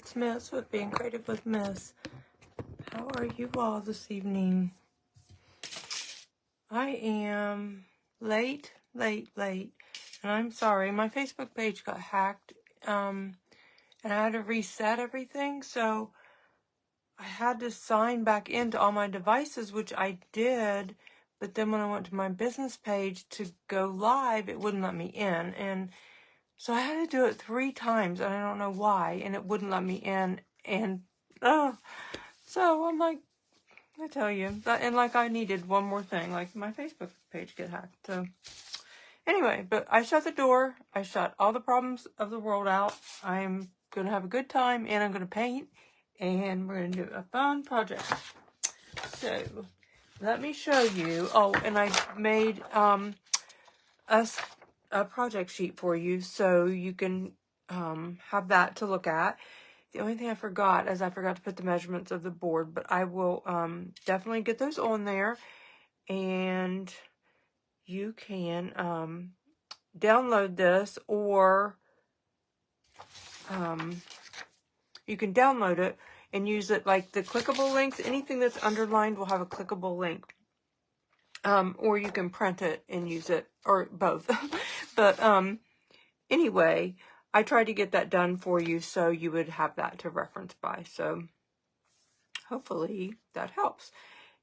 It's Miss with Being Creative with Miss. How are you all this evening? I am late, and I'm sorry. My Facebook page got hacked, and I had to reset everything, so I had to sign back into all my devices, which I did, but then when I went to my business page to go live, it wouldn't let me in, and so I had to do it 3 times, and I don't know why, and it wouldn't let me in, and, so I'm like, I tell you, and like I needed one more thing, like my Facebook page get hacked, so, anyway, but I shut the door, I shut all the problems of the world out, I'm going to have a good time, and I'm going to paint, and we're going to do a fun project. So, let me show you, and I made, a project sheet for you so you can have that to look at. The only thing I forgot is I forgot to put the measurements of the board, but I will definitely get those on there, and you can download this, or you can download it and use it like the clickable links. Anything that's underlined will have a clickable link. Or you can print it and use it, or both. But anyway, I tried to get that done for you so you would have that to reference by. So hopefully that helps.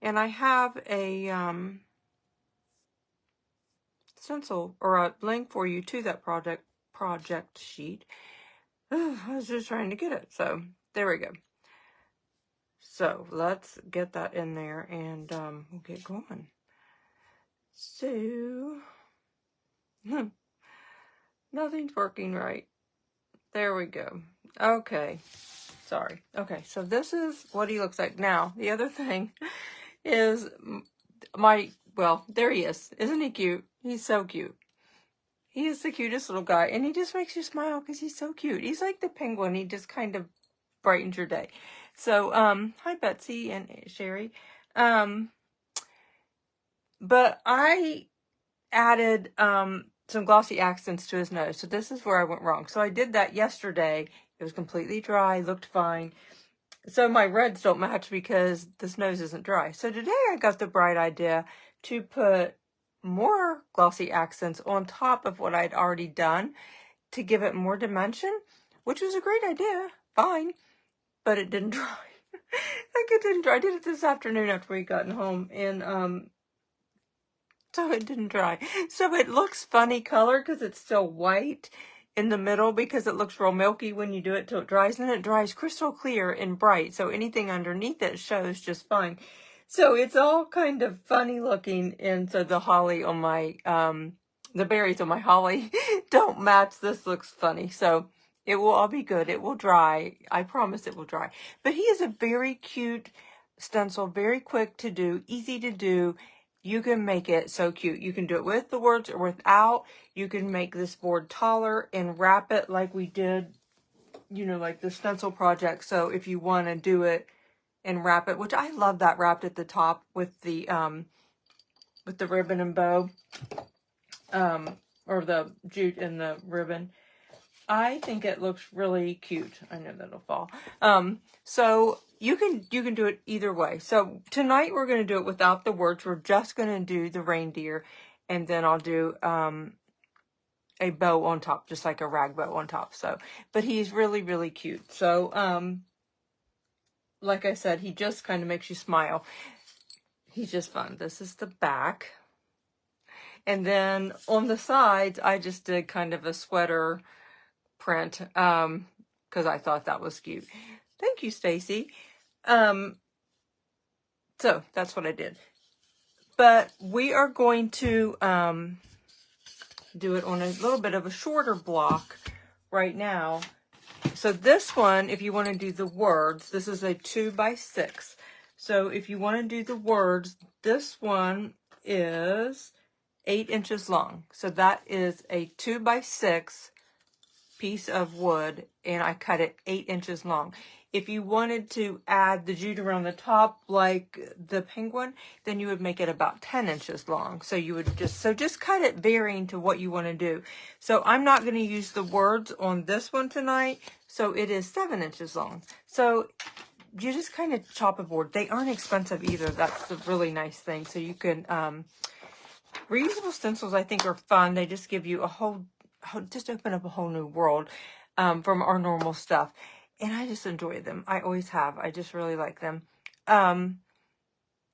And I have a stencil or a link for you to that project sheet. I was just trying to get it. So there we go. So let's get that in there, and we'll get going. So, nothing's working right. There we go. Okay. Sorry. Okay, so this is what he looks like. Now, the other thing is well, there he is. Isn't he cute? He's so cute. He is the cutest little guy, and he just makes you smile because he's so cute. He's like the penguin. He just kind of brightens your day. So, hi, Betsy and Sherry. But I added some glossy accents to his nose. So this is where I went wrong. So I did that yesterday. It was completely dry, looked fine. So my reds don't match because this nose isn't dry. So today I got the bright idea to put more glossy accents on top of what I'd already done to give it more dimension, which was a great idea. Fine. But it didn't dry. Like it didn't dry. I did it this afternoon after we gotten home, and so it didn't dry. So it looks funny color because it's still white in the middle, because it looks real milky when you do it till it dries. And then it dries crystal clear and bright. So anything underneath it shows just fine. So it's all kind of funny looking. And so the holly on my, the berries on my holly don't match. This looks funny. So it will all be good. It will dry. I promise it will dry. But he is a very cute stencil, very quick to do, easy to do. You can make it so cute. You can do it with the words or without. You can make this board taller and wrap it like we did, you know, like the stencil project. So if you want to do it and wrap it, which I love that wrapped at the top with the ribbon and bow, or the jute and the ribbon. I think it looks really cute. I know that'll fall. So you can do it either way. So tonight we're going to do it without the words. We're just going to do the reindeer, and then I'll do a bow on top, just like a rag bow on top. So, but he's really, really cute. So, like I said, he just kind of makes you smile. He's just fun. This is the back. And then on the sides, I just did kind of a sweater print, because I thought that was cute. Thank you, Stacy. So that's what I did. But we are going to do it on a little bit of a shorter block right now. So this one, if you want to do the words, this is a 2x6. So if you want to do the words, this one is 8 inches long. So that is a 2x6 piece of wood, and I cut it 8 inches long. If you wanted to add the jute around the top like the penguin, then you would make it about 10 inches long. So you would just cut it varying to what you want to do. So I'm not going to use the words on this one tonight. So it is 7 inches long. So you just kind of chop a board. They aren't expensive either. That's the really nice thing. So you can, reusable stencils I think are fun. They just give you just open up a whole new world from our normal stuff. And I just enjoy them. I always have. I just really like them. And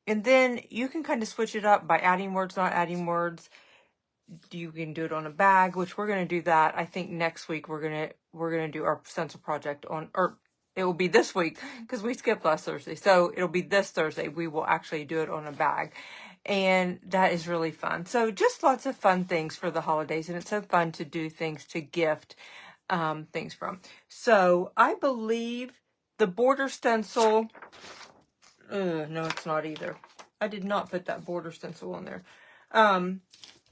then you can kind of switch it up by adding words, not adding words. You can do it on a bag, which we're going to do that. I think next week we're going to do our stencil project on, or it will be this week because we skipped last Thursday. So it'll be this Thursday. We will actually do it on a bag. And that is really fun. So just lots of fun things for the holidays. And it's so fun to do things to gift things from. So I believe the border stencil, no, it's not either. I did not put that border stencil on there.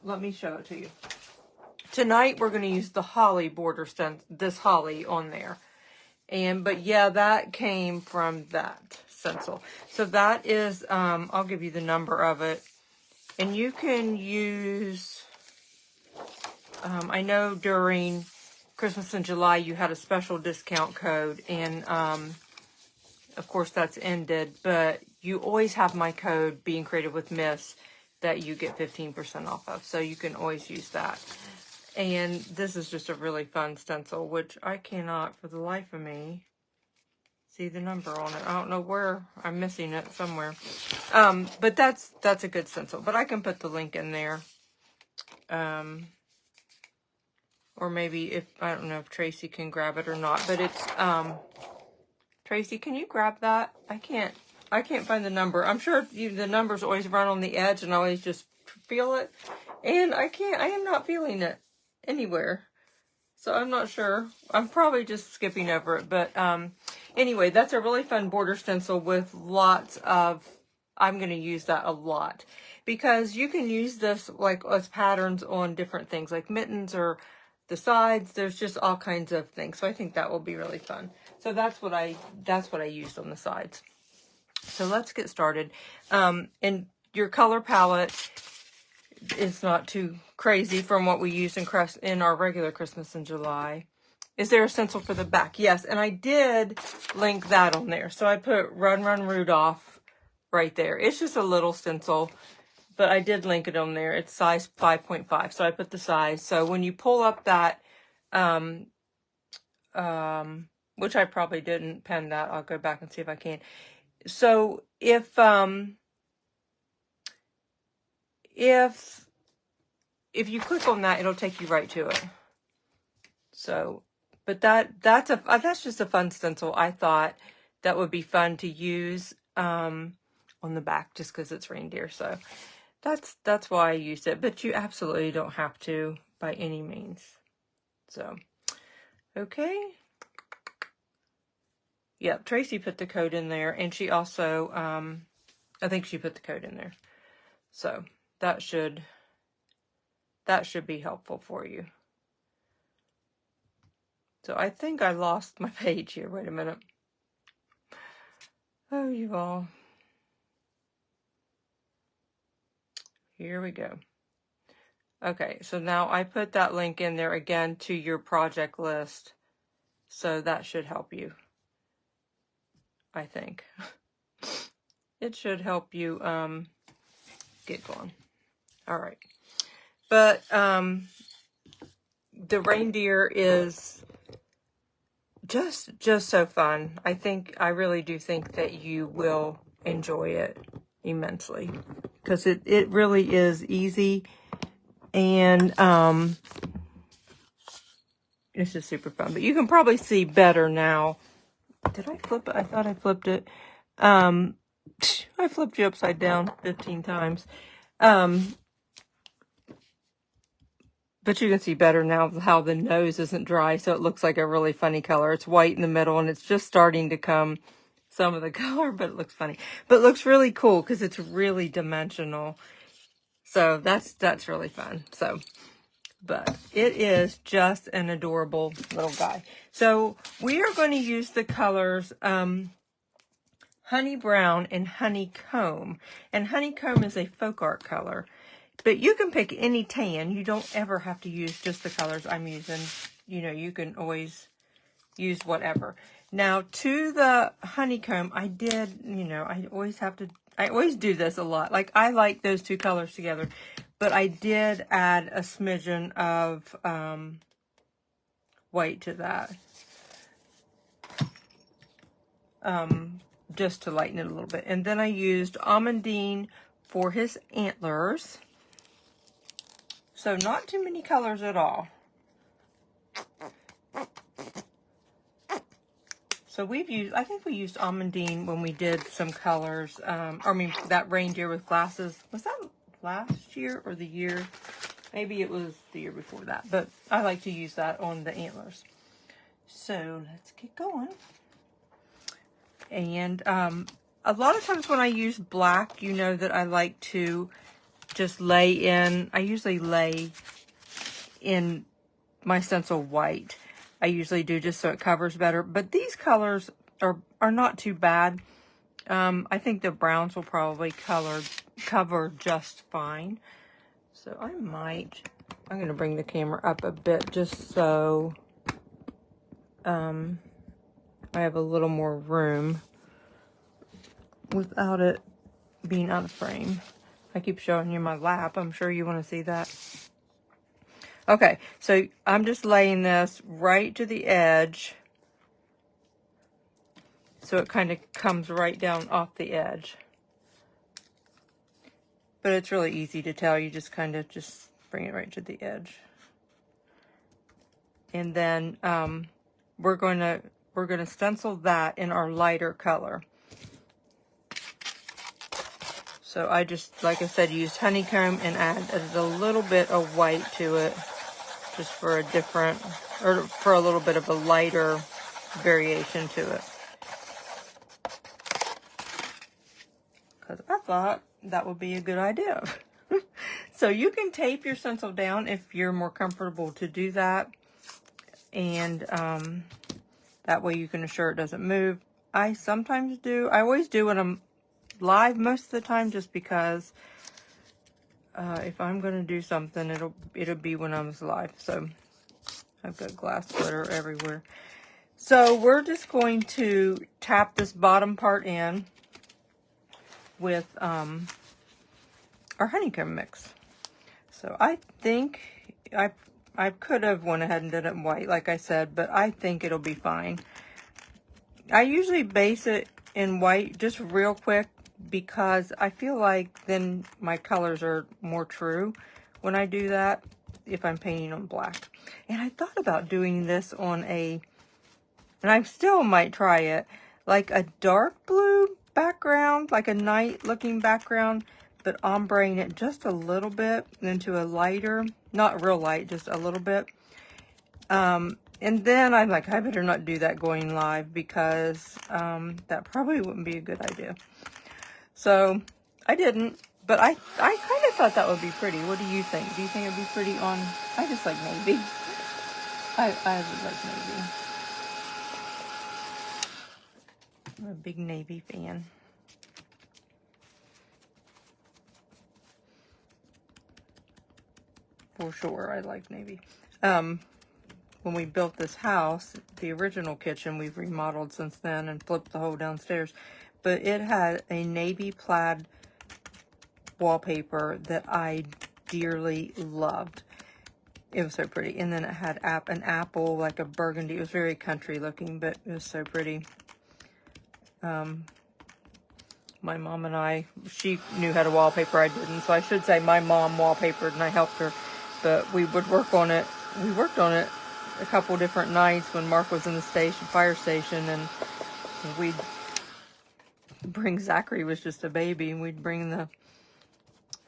Let me show it to you. Tonight we're going to use the holly border stencil, this holly on there. But yeah, that came from that stencil. So that is, I'll give you the number of it. And you can use, I know during Christmas in July you had a special discount code. And of course that's ended. But you always have my code, Being Creative with Miss, that you get 15% off of. So you can always use that. And this is just a really fun stencil, which I cannot for the life of me see the number on it. I don't know where. I'm missing it somewhere. But that's a good stencil. But I can put the link in there. Or maybe I don't know if Tracy can grab it or not. But it's, Tracy, can you grab that? I can't find the number. I'm sure the numbers always run on the edge and I always just feel it. And I am not feeling it anywhere. So I'm not sure. I'm probably just skipping over it. But anyway, that's a really fun border stencil with lots of, I'm going to use that a lot. Because you can use this like as patterns on different things like mittens or the sides. There's just all kinds of things. So I think that will be really fun. So that's what I used on the sides. So let's get started. And your color palette is not too crazy from what we use in our regular Christmas in July. Is there a stencil for the back? Yes, and I did link that on there. So I put Run Run Rudolph right there. It's just a little stencil, but I did link it on there. It's size 5.5, so I put the size. So when you pull up that, which I probably didn't pen that. I'll go back and see if I can. So if you click on that, it'll take you right to it. So, but that's just a fun stencil. I thought that would be fun to use on the back just because it's reindeer. So that's why I used it. But you absolutely don't have to by any means. So, okay. Yep, Tracy put the code in there, and she also, I think she put the code in there. So that should be helpful for you. So I think I lost my page here. Wait a minute. Oh, you all. Here we go. Okay, so now I put that link in there again to your project list. So that should help you. I think. It should help you get going. All right. But the reindeer is just so fun. I really do think that you will enjoy it immensely because it really is easy and it's just super fun. But you can probably see better now. Did I flip it? I thought I flipped it. I flipped you upside down 15 times. But you can see better now how the nose isn't dry, so it looks like a really funny color. It's white in the middle, and it's just starting to come some of the color, but it looks funny. But it looks really cool because it's really dimensional. So that's really fun. So, but it is just an adorable little guy. So we are going to use the colors Honey Brown and Honeycomb. And Honeycomb is a folk art color. But you can pick any tan. You don't ever have to use just the colors I'm using. You know, you can always use whatever. Now to the honeycomb, I did, you know, I always do this a lot. Like, I like those two colors together, but I did add a smidgen of white to that. Just to lighten it a little bit. And then I used Almondine for his antlers. So not too many colors at all. So I think we used Almondine when we did some colors. That reindeer with glasses. Was that last year or the year? Maybe it was the year before that. But I like to use that on the antlers. So let's get going. And a lot of times when I use black, you know that I like to just lay in. I usually lay in my stencil white. I usually do just so it covers better. But these colors are not too bad. I think the browns will probably cover just fine. So I'm going to bring the camera up a bit just so I have a little more room without it being out of frame. I keep showing you my lap. I'm sure you want to see that. Okay, so I'm just laying this right to the edge so it kind of comes right down off the edge. But it's really easy to tell. You just kind of just bring it right to the edge. And then we're going to stencil that in our lighter color. So I just, like I said, used honeycomb and added a little bit of white to it, just for a different, or for a little bit of a lighter variation to it. Because I thought that would be a good idea. So you can tape your stencil down if you're more comfortable to do that. And that way you can assure it doesn't move. I sometimes do. I always do when I'm live most of the time, just because if I'm going to do something, it'll be when I'm live. So I've got glass glitter everywhere. So we're just going to tap this bottom part in with our honeycomb mix. So I think I could have went ahead and did it in white, like I said, but I think it'll be fine. I usually base it in white just real quick, because I feel like then my colors are more true when I do that, if I'm painting on black. And I thought about doing this on and I still might try it, like a dark blue background, like a night looking background, but ombreing it just a little bit into a lighter, not real light, just a little bit. And then I'm like, I better not do that going live, because that probably wouldn't be a good idea. So I didn't, but I kind of thought that would be pretty. What do you think? Do you think it would be pretty on? I just like navy. I would like navy. I'm a big navy fan. For sure, I like navy. When we built this house, the original kitchen, we've remodeled since then and flipped the whole downstairs. But it had a navy plaid wallpaper that I dearly loved. It was so pretty. And then it had an apple, like a burgundy. It was very country looking, but it was so pretty. My mom and I, she knew how to wallpaper, I didn't. So I should say my mom wallpapered and I helped her. But we would work on it. We worked on it a couple different nights when Mark was in the fire station, and we'd bring, Zachary was just a baby, and we'd bring the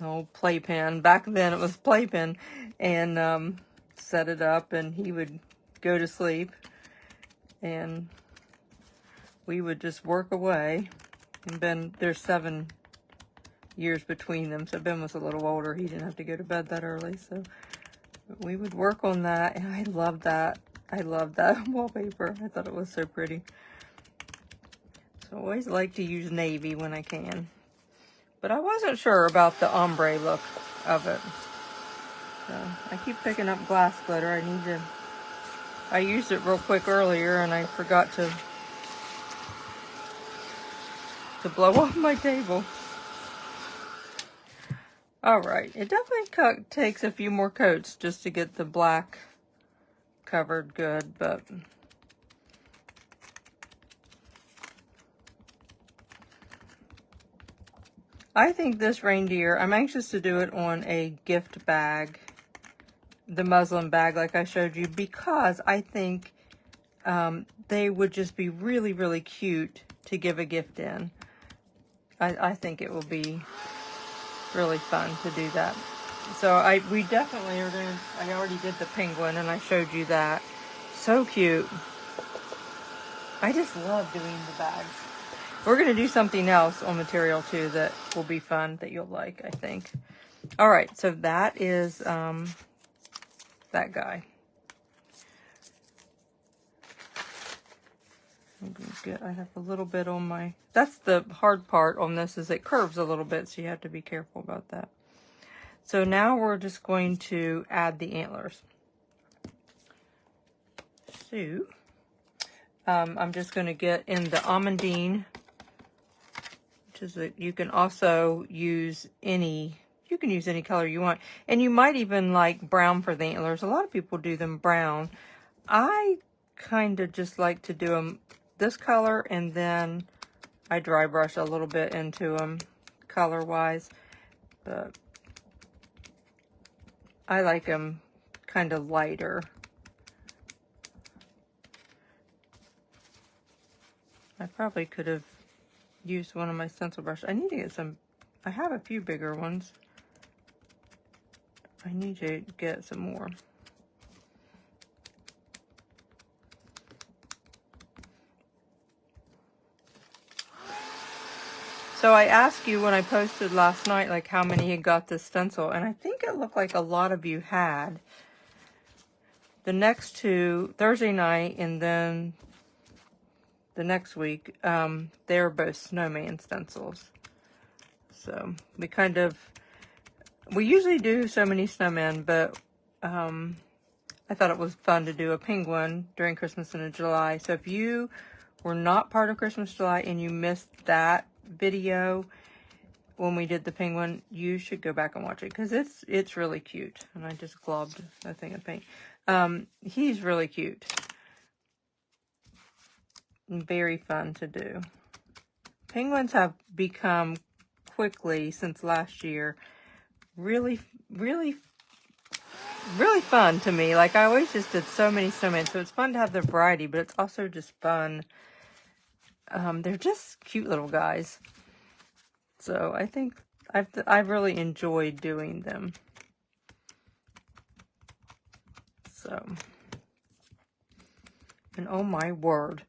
old playpen. Back then it was playpen, and set it up, and he would go to sleep, and we would just work away. And Ben, there's 7 years between them, so Ben was a little older. He didn't have to go to bed that early, so we would work on that, and I loved that. I loved that wallpaper. I thought it was so pretty. So I always like to use navy when I can. But I wasn't sure about the ombre look of it. So I keep picking up glass glitter. I used it real quick earlier and I forgot to blow off my table. Alright, it definitely takes a few more coats just to get the black covered good, but I think this reindeer, I'm anxious to do it on a gift bag, the muslin bag like I showed you, because I think they would just be really, really cute to give a gift in. I think it will be really fun to do that. So we definitely are going to, I already did the penguin and I showed you that. So cute. I just love doing the bags. We're going to do something else on material too that will be fun, that you'll like, I think. All right, so that is that guy. I have a little bit on my, that's the hard part on this, is it curves a little bit, so you have to be careful about that. So now we're just going to add the antlers. So I'm just going to get in the almondine, which is you can also use any, you can use any color you want, and you might even like brown for the antlers. A lot of people do them brown. I kind of just like to do them this color, and then I dry brush a little bit into them color wise, but I like them kind of lighter. I probably could have used one of my stencil brushes. I need to get some, I have a few bigger ones. I need to get some more. So I asked you when I posted last night, like how many had got this stencil, and I think it looked like a lot of you had. The next two, Thursday night and then the next week, they're both snowman stencils. So we usually do so many snowmen, but I thought it was fun to do a penguin during Christmas in July. So if you were not part of Christmas July and you missed that video when we did the penguin, you should go back and watch it, because it's really cute. And I just globbed a thing of paint. He's really cute and very fun to do. Penguins have become quickly, since last year, really fun to me. Like, I always just did so many snowmen, so it's fun to have the variety, but it's also just fun. They're just cute little guys. So I think I've really enjoyed doing them. So, and oh my word,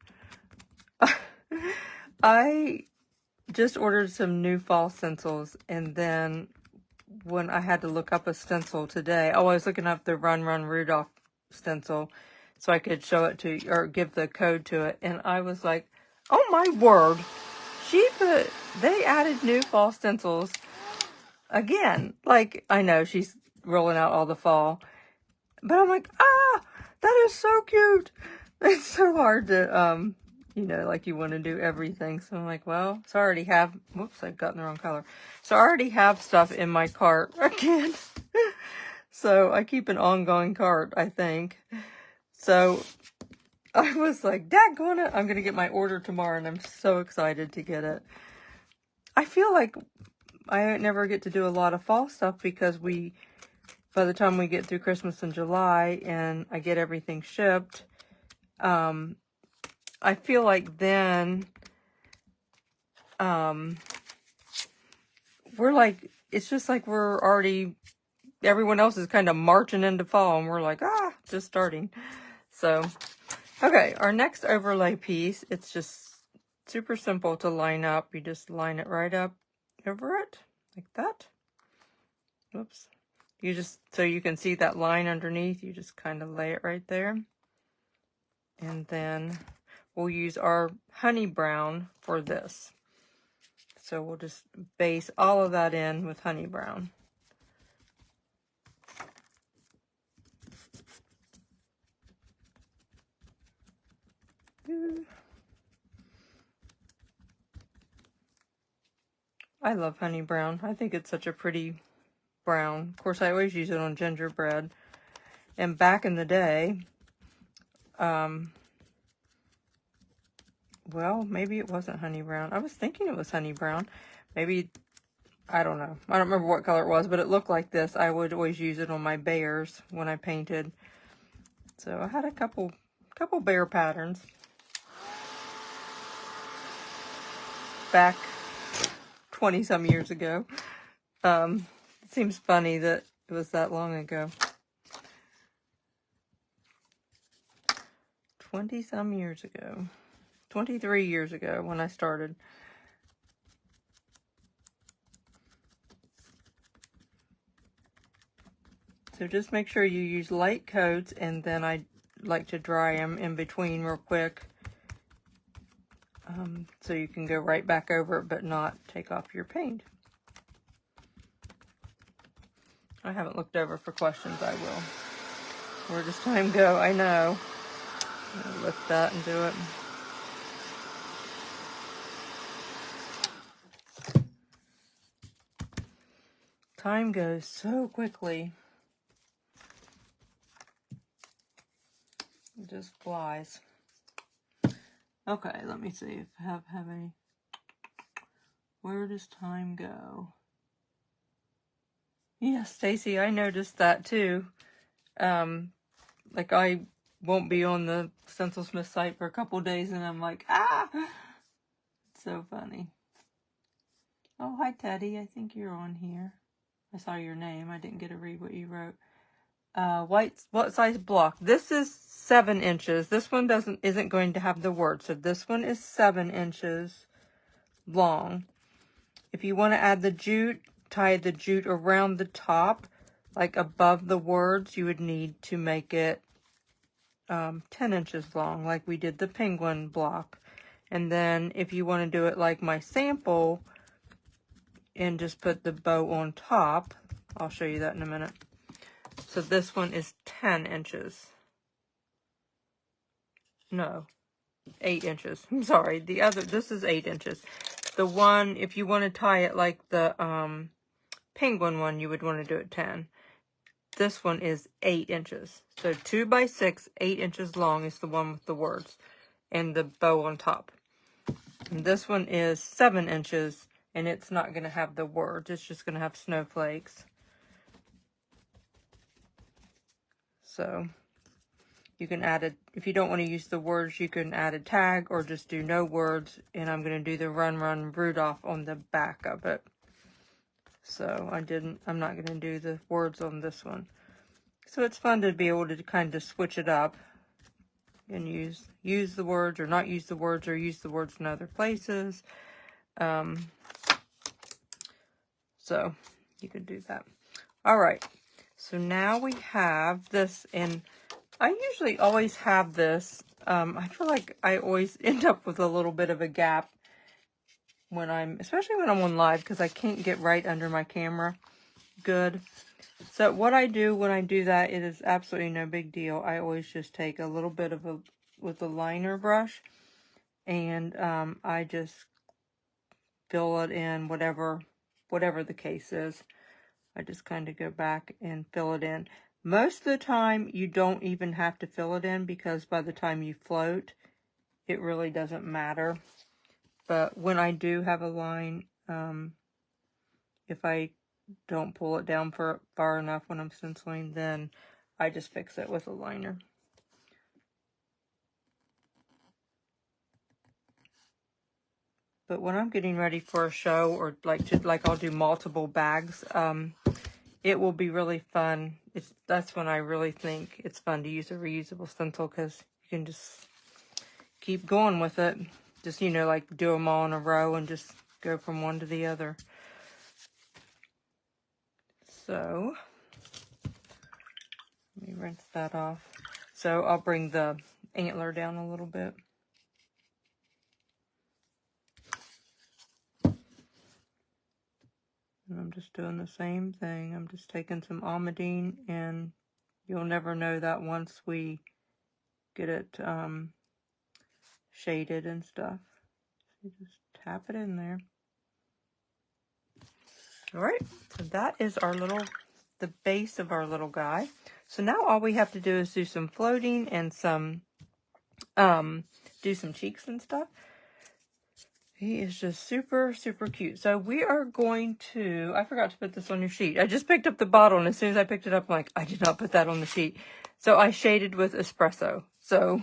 I just ordered some new fall stencils, and then when I had to look up a stencil today, I was looking up the Run Rudolph stencil so I could show it to you, or give the code to it, and I was like, oh my word, they added new fall stencils again. Like, I know she's rolling out all the fall, but I'm like, that is so cute. It's so hard to, like, you want to do everything. So I'm like, well, so I already have, whoops, I've gotten the wrong color. So I already have stuff in my cart again. So I keep an ongoing cart, I think. So I was like, daggone it, I'm going to get my order tomorrow, and I'm so excited to get it. I feel like I never get to do a lot of fall stuff, because by the time we get through Christmas in July and I get everything shipped, I feel like then, we're like, it's just like we're already, everyone else is kind of marching into fall, and we're like, just starting. So, okay, our next overlay piece, it's just super simple to line up. You just line it right up over it, like that. Whoops. So you can see that line underneath, you just kind of lay it right there. And then we'll use our honey brown for this. So we'll just base all of that in with honey brown. I love honey brown. I think it's such a pretty brown. Of course, I always use it on gingerbread. And back in the day, well, maybe it wasn't honey brown. I was thinking it was honey brown. Maybe, I don't know. I don't remember what color it was, but it looked like this. I would always use it on my bears when I painted. So I had a couple bear patterns back 20 some years ago. It seems funny that it was that long ago. 20 some years ago. 23 years ago when I started. So just make sure you use light coats, and then I like to dry them in between real quick. So you can go right back over it but not take off your paint. I haven't looked over for questions. I will. Where does time go? I know. I'll lift that and do it. Time goes so quickly. It just flies. Okay, let me see if I have any. Where does time go? Yeah, Stacy, I noticed that too. Like I won't be on the Stencil Smith site for a couple days, and I'm like, ah! It's so funny. Oh, hi, Teddy. I think you're on here. I saw your name. I didn't get to read what you wrote. What size block? This is 7 inches. This one isn't going to have the word, so this one is 7 inches long. If you want to add the jute, tie the jute around the top, like above the words. You would need to make it 10 inches long, like we did the penguin block. And then if you want to do it like my sample and just put the bow on top, I'll show you that in a minute. So this one is 10 inches. No, 8 inches. I'm sorry. This is 8 inches. The one, if you want to tie it like the penguin one, you would want to do it 10. This one is 8 inches. So 2 by 6, 8 inches long is the one with the words and the bow on top. And this one is 7 inches, and it's not going to have the words. It's just going to have snowflakes. So you can add it. If you don't want to use the words, you can add a tag or just do no words. And I'm going to do the Run Run Rudolph on the back of it. So I'm not going to do the words on this one. So it's fun to be able to kind of switch it up and use the words or not use the words, or use the words in other places. So you can do that. All right. So now we have this, and I usually always have this. I feel like I always end up with a little bit of a gap especially when I'm on live, because I can't get right under my camera good. So what I do when I do that, it is absolutely no big deal. I always just take a little bit with a liner brush, and I just fill it in whatever the case is. I just kind of go back and fill it in. Most of the time, you don't even have to fill it in, because by the time you float, it really doesn't matter. But when I do have a line, if I don't pull it down far enough when I'm stenciling, then I just fix it with a liner. But when I'm getting ready for a show, or like I'll do multiple bags, it will be really fun. That's when I really think it's fun to use a reusable stencil, because you can just keep going with it. Just, like do them all in a row and just go from one to the other. So, let me rinse that off. So I'll bring the antler down a little bit. And I'm just doing the same thing. I'm just taking some almandine, and you'll never know that once we get it shaded and stuff. So just tap it in there. All right, so that is the base of our little guy. So now all we have to do is do some floating and do some cheeks and stuff. He is just super, super cute. So we are going to, I forgot to put this on your sheet. I just picked up the bottle, and as soon as I picked it up, I'm like, I did not put that on the sheet. So I shaded with espresso. So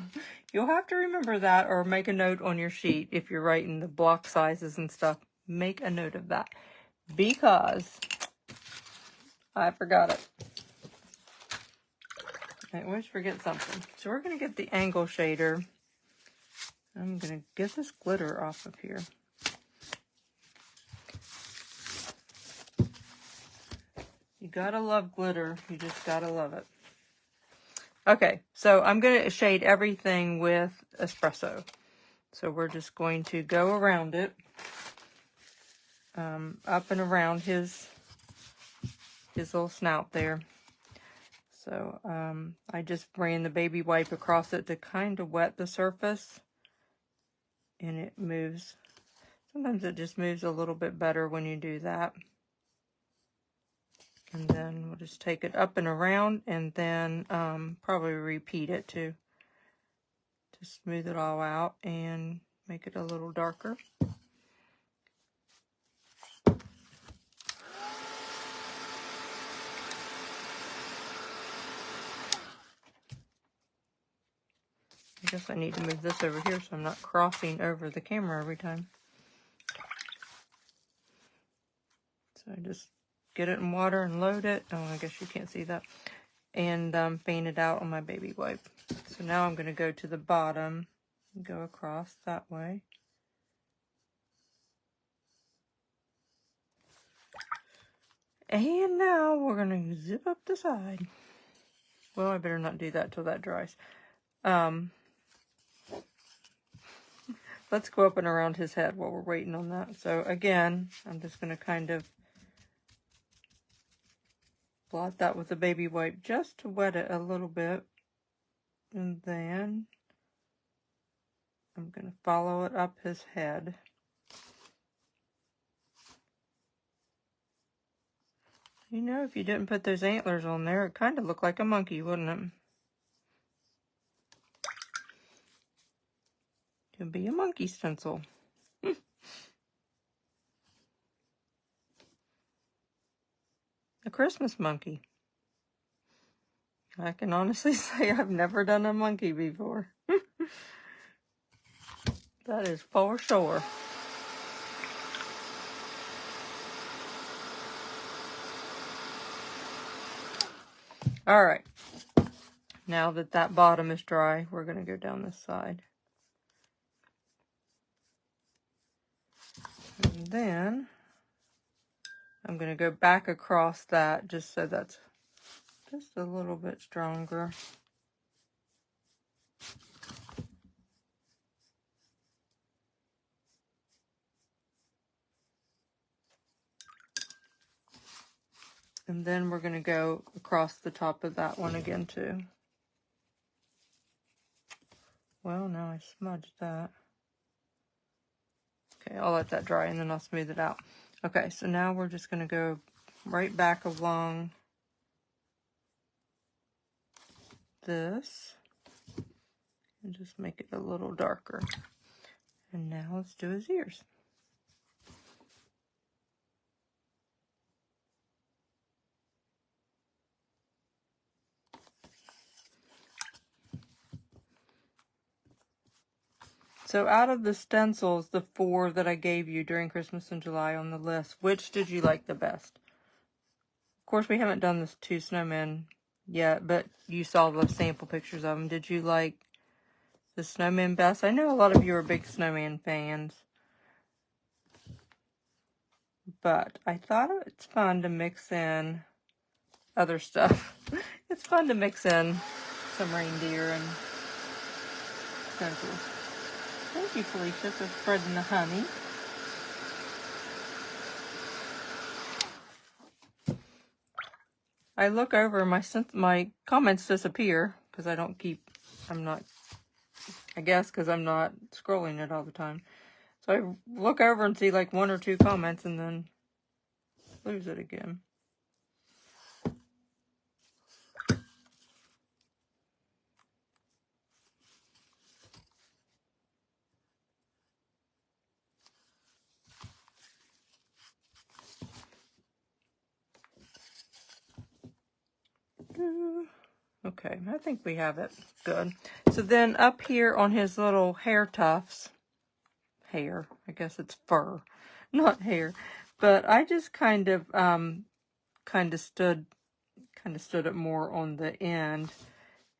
you'll have to remember that, or make a note on your sheet if you're writing the block sizes and stuff. Make a note of that, because I forgot it. I always forget something. So we're going to get the angle shader. I'm going to get this glitter off of here. You gotta love glitter. You just gotta love it. Okay, so I'm going to shade everything with espresso. So we're just going to go around it, up and around his little snout there. So I just ran the baby wipe across it to kind of wet the surface, and it moves. Sometimes it just moves a little bit better when you do that. And then we'll just take it up and around, and then probably repeat it to smooth it all out and make it a little darker. I guess I need to move this over here so I'm not crossing over the camera every time. So I just get it in water and load it. Oh, I guess you can't see that. And fan it out on my baby wipe. So now I'm going to go to the bottom and go across that way. And now we're going to zip up the side. Well, I better not do that till that dries. Let's go up and around his head while we're waiting on that. So again, I'm just going to kind of blot that with a baby wipe just to wet it a little bit. And then I'm going to follow it up his head. You know, if you didn't put those antlers on there, it kind of looked like a monkey, wouldn't it? Could be a monkey stencil. A Christmas monkey. I can honestly say I've never done a monkey before. That is for sure. All right. Now that that bottom is dry, we're going to go down this side. And then I'm going to go back across that just so that's just a little bit stronger. And then we're going to go across the top of that one again too. Well, now I smudged that. Okay, I'll let that dry and then I'll smooth it out. Okay, so now we're just going to go right back along this and just make it a little darker. And now let's do his ears. So out of the stencils, the 4 that I gave you during Christmas in July on the list, which did you like the best? Of course, we haven't done this 2 snowmen yet, but you saw the sample pictures of them. Did you like the snowman best? I know a lot of you are big snowman fans, but I thought it's fun to mix in other stuff. It's fun to mix in some reindeer and stencils. Thank you, Felicia, for spreading the honey. I look over and my comments disappear because I guess because I'm not scrolling it all the time. So I look over and see like 1 or 2 comments, and then lose it again. Okay, I think we have it good. So then up here on his little hair tufts, I guess it's fur, not hair, but I just kind of stood it more on the end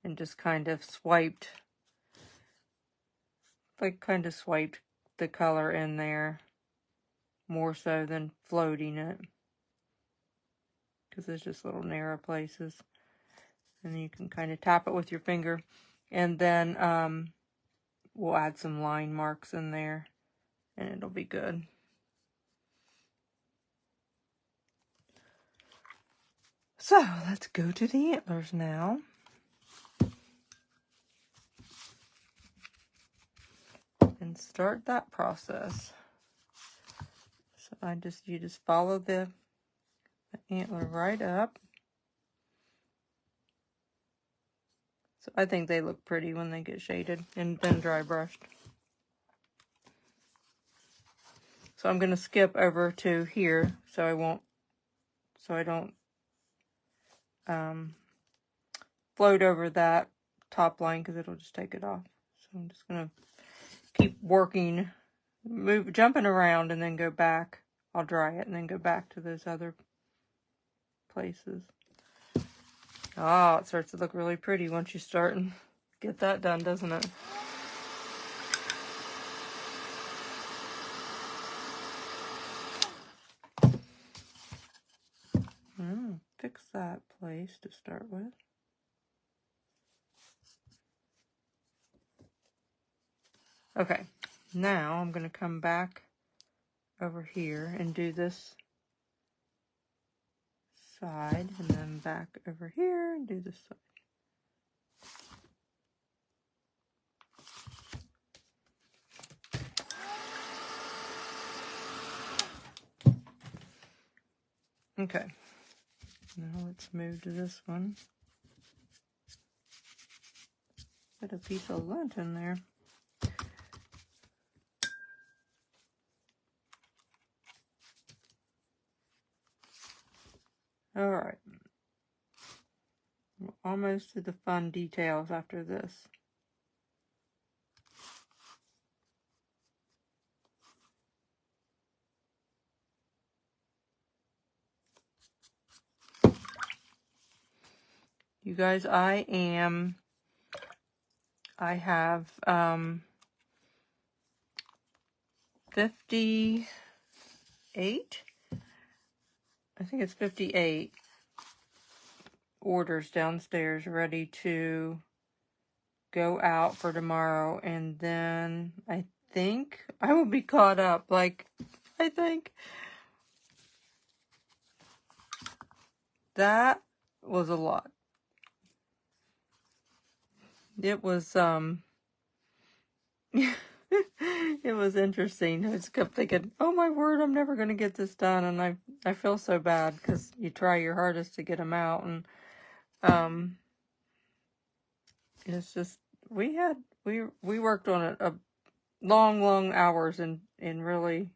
and just kind of swiped, swiped the color in there more so than floating it, because it's just little narrow places. And you can kind of tap it with your finger. And then we'll add some line marks in there. And it'll be good. So, let's go to the antlers now. And start that process. So, you just follow the antler right up. So I think they look pretty when they get shaded and then dry brushed. So I'm going to skip over to here so I don't float over that top line because it'll just take it off. So I'm just going to keep working, jumping around and then go back. I'll dry it and then go back to those other places. Oh, it starts to look really pretty once you start and get that done, doesn't it? Fix that place to start with. Okay, now I'm going to come back over here and do this side, and then back over here and do this side. Okay, now let's move to this one. Put a piece of lint in there. All right. We're almost to the fun details after this. You guys, I have 58. I think it's 58 orders downstairs ready to go out for tomorrow, and then I think I will be caught up. Like, I think that was a lot. It was it was interesting. I just kept thinking, oh my word, I'm never going to get this done. And I feel so bad because you try your hardest to get them out. And it's just, we worked on it a long hours and really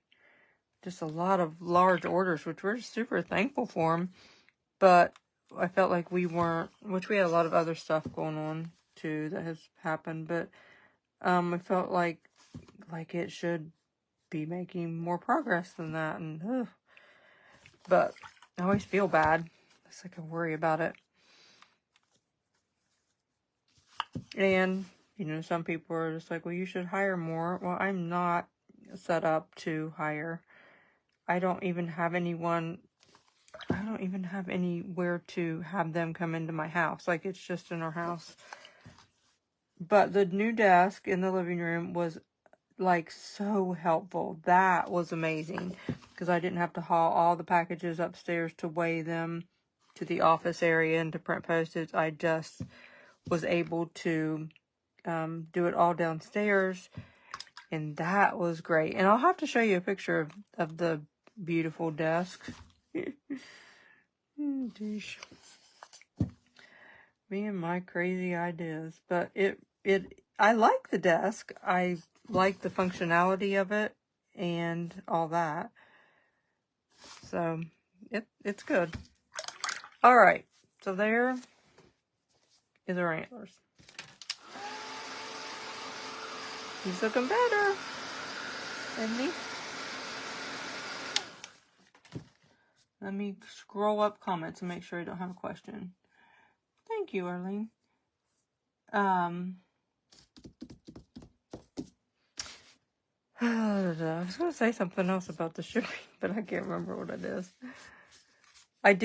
just a lot of large orders, which we're super thankful for them. But I felt like we weren't, which we had a lot of other stuff going on too that has happened. But I felt like it should be making more progress than that, and but I always feel bad. It's like I worry about it. And you know, some people are just like, well, you should hire more. Well, I'm not set up to hire. I don't even have anyone. I don't even have anywhere to have them come into my house. Like, it's just in our house. But the new desk in the living room was like so helpful. That was amazing because I didn't have to haul all the packages upstairs to weigh them to the office area and to print postage. I just was able to do it all downstairs, and that was great. And I'll have to show you a picture of the beautiful desk. Douche. Me and my crazy ideas. But I like the desk. I like the functionality of it and all that. So it's good. All right. So there is our antlers. He's looking better, isn't he? Let me scroll up comments and make sure I don't have a question. Thank you, Arlene. I was going to say something else about the shipping, but I can't remember what it is. I'd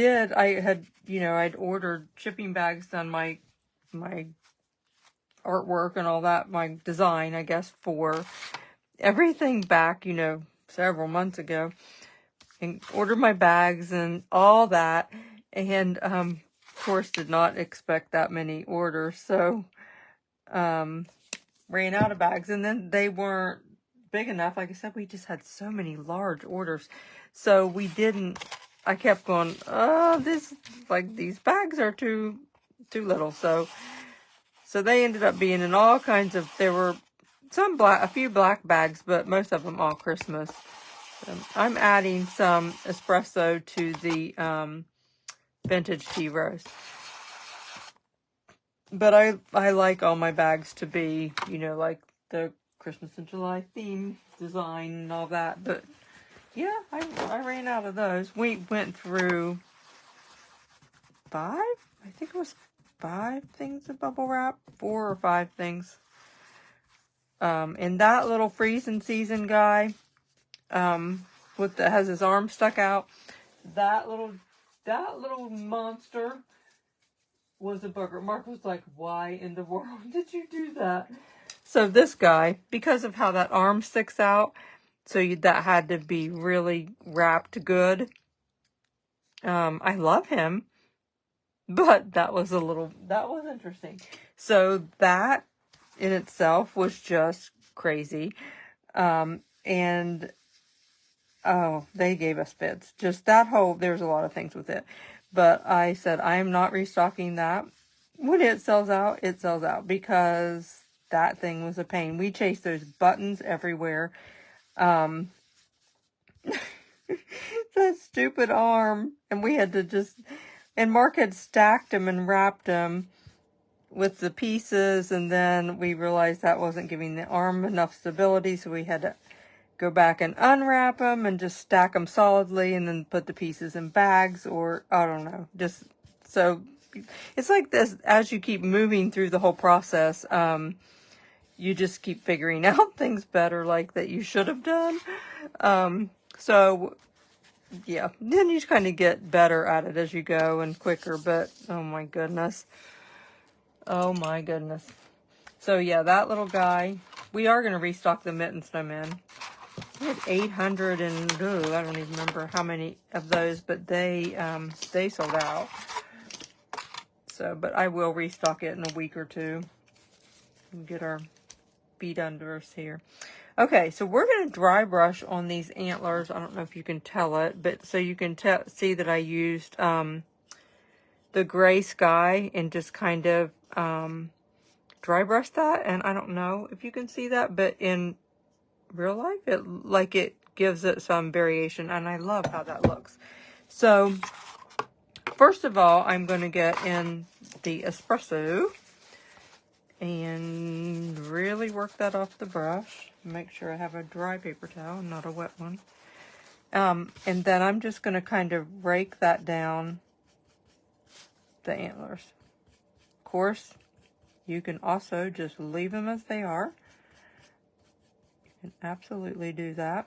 ordered shipping bags on my artwork and all that, my design, I guess, for everything back, several months ago, and ordered my bags and all that, and of course did not expect that many orders, so ran out of bags, and then they weren't big enough. Like I said, we just had so many large orders, so I kept going, these bags are too little, so they ended up being in all kinds of, there were a few black bags, but most of them all Christmas. I'm adding some espresso to the vintage tea roast. But I like all my bags to be, like the Christmas in July theme design and all that. But yeah, I ran out of those. We went through 5? I think it was 5 things of bubble wrap. 4 or 5 things. And that little freezing season guy, has his arm stuck out. That little monster was a bugger. Mark was like, why in the world did you do that? So this guy, because of how that arm sticks out, that had to be really wrapped good. I love him, but that was interesting. So that in itself was just crazy. And they gave us fits. Just there's a lot of things with it. But I said, I am not restocking that. When it sells out, because that thing was a pain. We chased those buttons everywhere. That stupid arm. And we had to and Mark had stacked them and wrapped them with the pieces. And then we realized that wasn't giving the arm enough stability. So we had to go back and unwrap them and just stack them solidly and then put the pieces in bags, or I don't know, just so it's like this. As you keep moving through the whole process, you just keep figuring out things better, like that you should have done. So yeah, then you just kind of get better at it as you go and quicker, but oh my goodness. So yeah, that little guy, we are going to restock the Mitten Snowmen. We had 800 and I don't even remember how many of those, but they sold out. So, but I will restock it in a week or two and get our feet under us here. Okay, so we're going to dry brush on these antlers. I don't know if you can tell it, but so you can see that I used the gray sky and just kind of dry brush that. And I don't know if you can see that, but in real life, it gives it some variation, and I love how that looks. So first of all, I'm going to get in the espresso and really work that off the brush. Make sure I have a dry paper towel, not a wet one. And then I'm just going to kind of rake that down the antlers. Of course, you can also just leave them as they are. Can absolutely do that.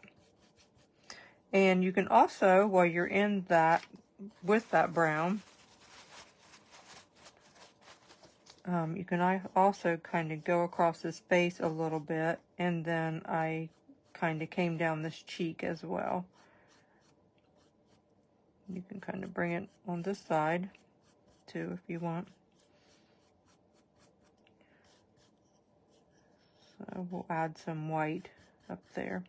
And you can also, while you're in that, with that brown, you can also kind of go across this face a little bit, and then I kind of came down this cheek as well. You can kind of bring it on this side too if you want. So we'll add some white up there.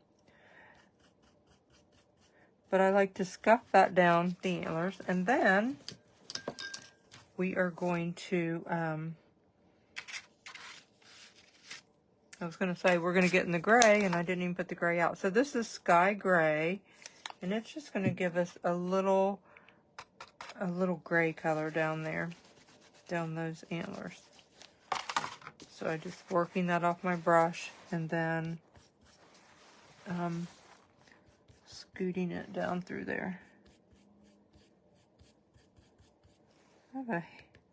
but I like to scuff that down the antlers, and then we are going to, I was going to say we're going to get in the gray, and I didn't even put the gray out. So this is sky gray, and it's just going to give us a little gray color down there, down those antlers. So I just working that off my brush, and then scooting it down through there. I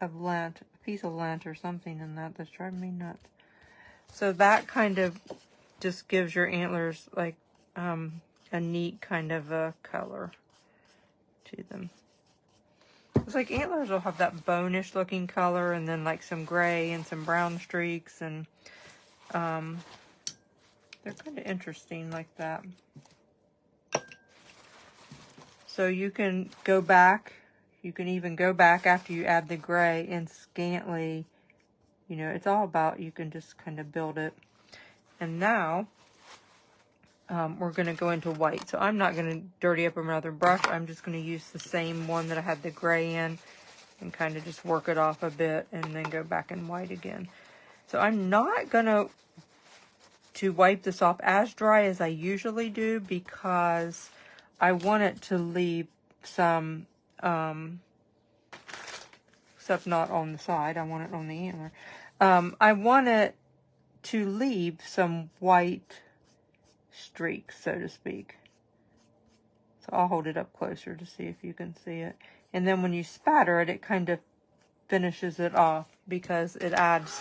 have a piece of lint or something in that that's driving me nuts. So that kind of just gives your antlers like a neat kind of a color to them. It's like antlers will have that bonish looking color, and then like some gray and some brown streaks, and they're kind of interesting like that. So you can go back, you can even go back after you add the gray and scantly, you know, it's all about, you can just kind of build it. And now we're going to go into white. So I'm not going to dirty up another brush. I'm just going to use the same one that I had the gray in and kind of just work it off a bit and then go back in white again. So I'm not going to wipe this off as dry as I usually do, because I want it to leave some, except not on the side, I want it on the antler. I want it to leave some white streaks, so to speak. So I'll hold it up closer to see if you can see it. And then when you spatter it, it kind of finishes it off, because it adds,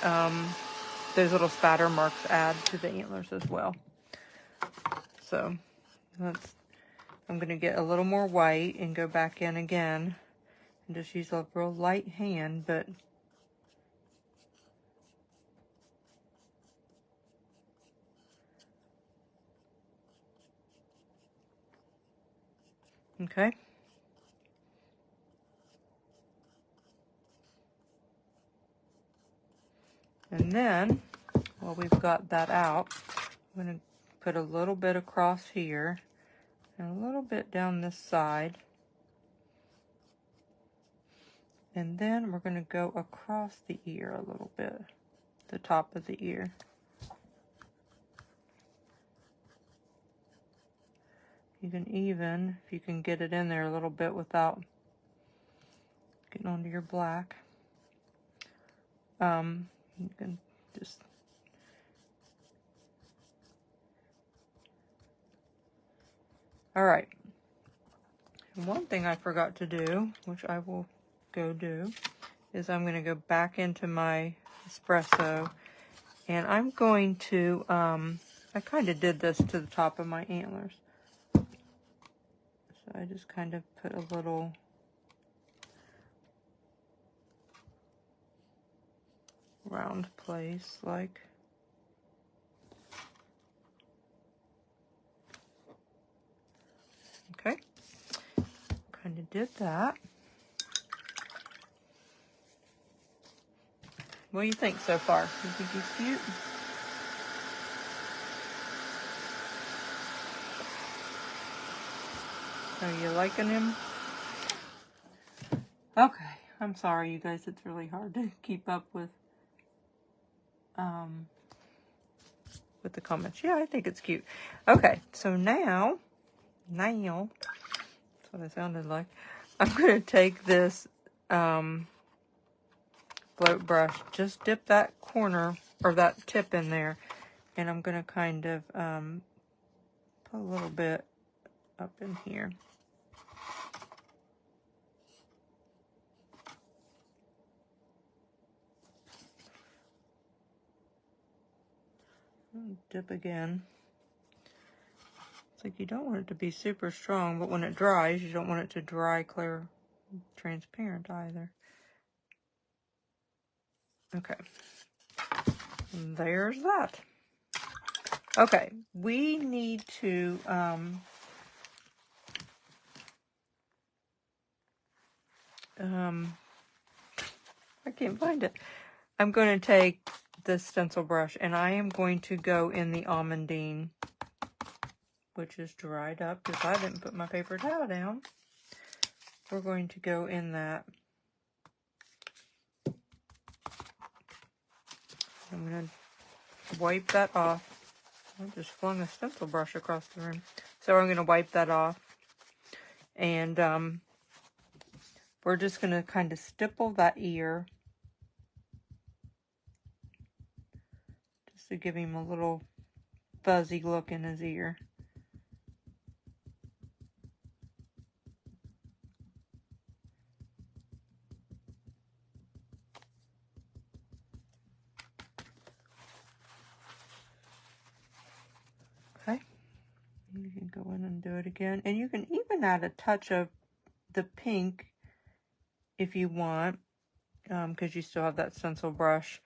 those little spatter marks add to the antlers as well. So I'm going to get a little more white and go back in again and just use a real light hand, but okay. And then, while we've got that out, I'm going to put a little bit across here and a little bit down this side. And then we're going to go across the ear a little bit, the top of the ear. You can even, if you can get it in there a little bit without getting onto your black, you can just all right. And one thing I forgot to do, which I will go do, is I'm going to go back into my espresso, and I'm going to I kind of did this to the top of my antlers, so I just kind of put a little round place, like okay, kind of did that. What do you think so far? You think he's cute? Are you liking him? Okay, I'm sorry you guys, it's really hard to keep up with the comments. Yeah, I think it's cute. Okay, so now, that's what it sounded like. I'm going to take this float brush, just dip that corner, or that tip in there, and I'm going to kind of put a little bit up in here. Dip again. It's like you don't want it to be super strong, but when it dries, you don't want it to dry clear transparent either. Okay, and there's that. Okay, we need to I can't find it. I'm going to take this stencil brush, and I am going to go in the almondine which is dried up because I didn't put my paper towel down. We're going to go in that. I'm going to wipe that off. I just flung a stencil brush across the room. So I'm going to wipe that off. And we're just going to kind of stipple that ear. Just to give him a little fuzzy look in his ear. Okay. You can go in and do it again. And you can even add a touch of the pink if you want, because you still have that stencil brush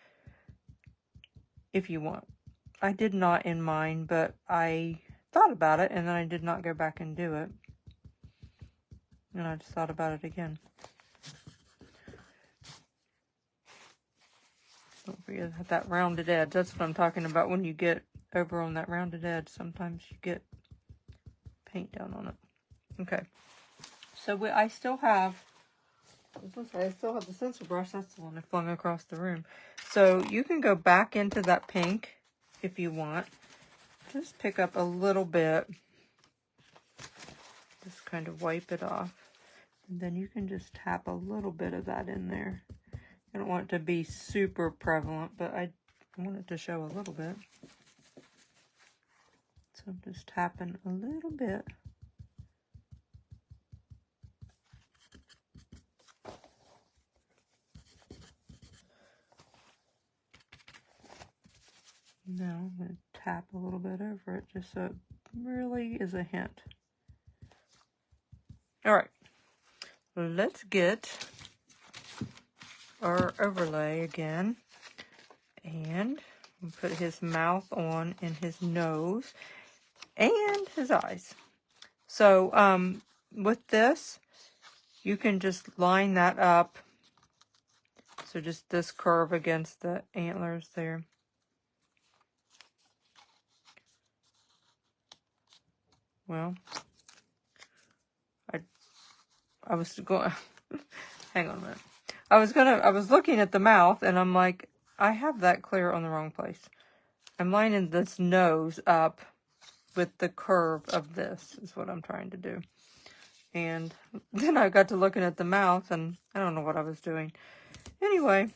if you want. I did not in mine, but I thought about it and then I did not go back and do it. And I just thought about it again. Don't forget that rounded edge. That's what I'm talking about. When you get over on that rounded edge, sometimes you get paint down on it. Okay. So I still have the stencil brush. That's the one I flung across the room. So you can go back into that pink if you want. Just pick up a little bit. Just kind of wipe it off. And then you can just tap a little bit of that in there. I don't want it to be super prevalent, but I want it to show a little bit. So I'm just tapping a little bit. Now I'm going to tap a little bit over it just so it really is a hint. Alright, let's get our overlay again. And we'll put his mouth on and his nose and his eyes. So with this, you can just line that up. So just this curve against the antlers there. Well, I was going, hang on a minute. I was looking at the mouth and I'm like, I have that clear on the wrong place. I'm lining this nose up with the curve of this is what I'm trying to do. And then I got to looking at the mouth and I don't know what I was doing. Anyway,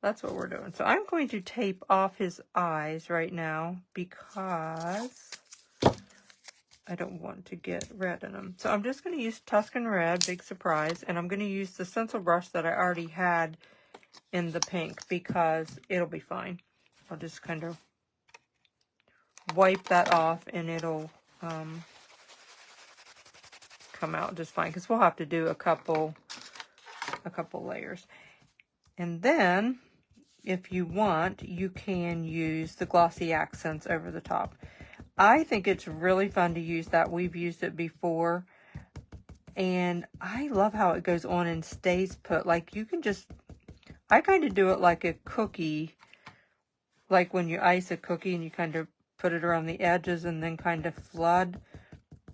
that's what we're doing. So I'm going to tape off his eyes right now because I don't want to get red in them. So I'm just going to use Tuscan Red, big surprise, and I'm going to use the stencil brush that I already had in the pink because it'll be fine. I'll just kind of wipe that off and it'll come out just fine because we'll have to do a couple layers. And then if you want, you can use the glossy accents over the top. I think it's really fun to use that. We've used it before. And I love how it goes on and stays put. Like you can just, I kind of do it like a cookie. Like when you ice a cookie and you kind of put it around the edges and then kind of flood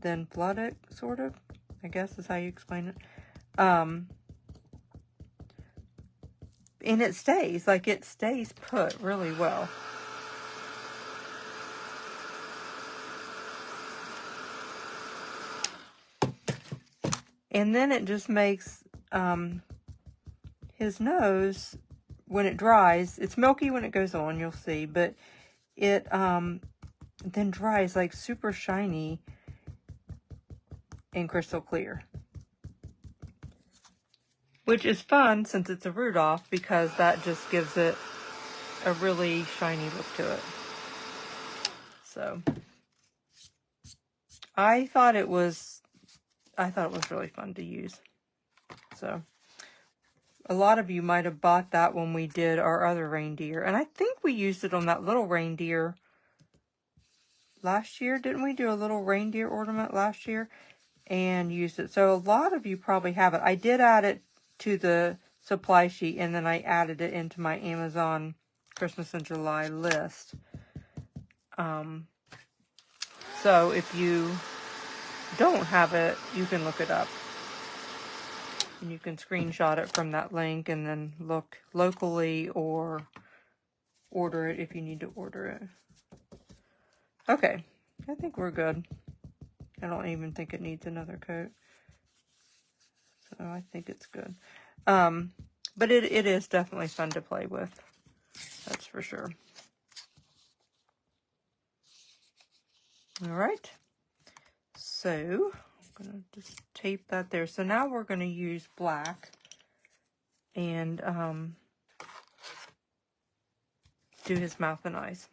it, sort of. I guess is how you explain it. And it stays put really well. And then it just makes his nose, when it dries, it's milky when it goes on, you'll see, but it then dries like super shiny and crystal clear. Which is fun since it's a Rudolph because that just gives it a really shiny look to it. So I thought it was really fun to use. So a lot of you might have bought that when we did our other reindeer. And I think we used it on that little reindeer last year. Didn't we do a little reindeer ornament last year? And used it. So a lot of you probably have it. I did add it to the supply sheet and then I added it into my Amazon Christmas in July list. So if you don't have it, you can look it up. And you can screenshot it from that link and then look locally or order it if you need to order it. Okay, I think we're good. I don't even think it needs another coat. So I think it's good. But it is definitely fun to play with. That's for sure. All right. So I'm going to just tape that there. So now we're going to use black and do his mouth and eyes.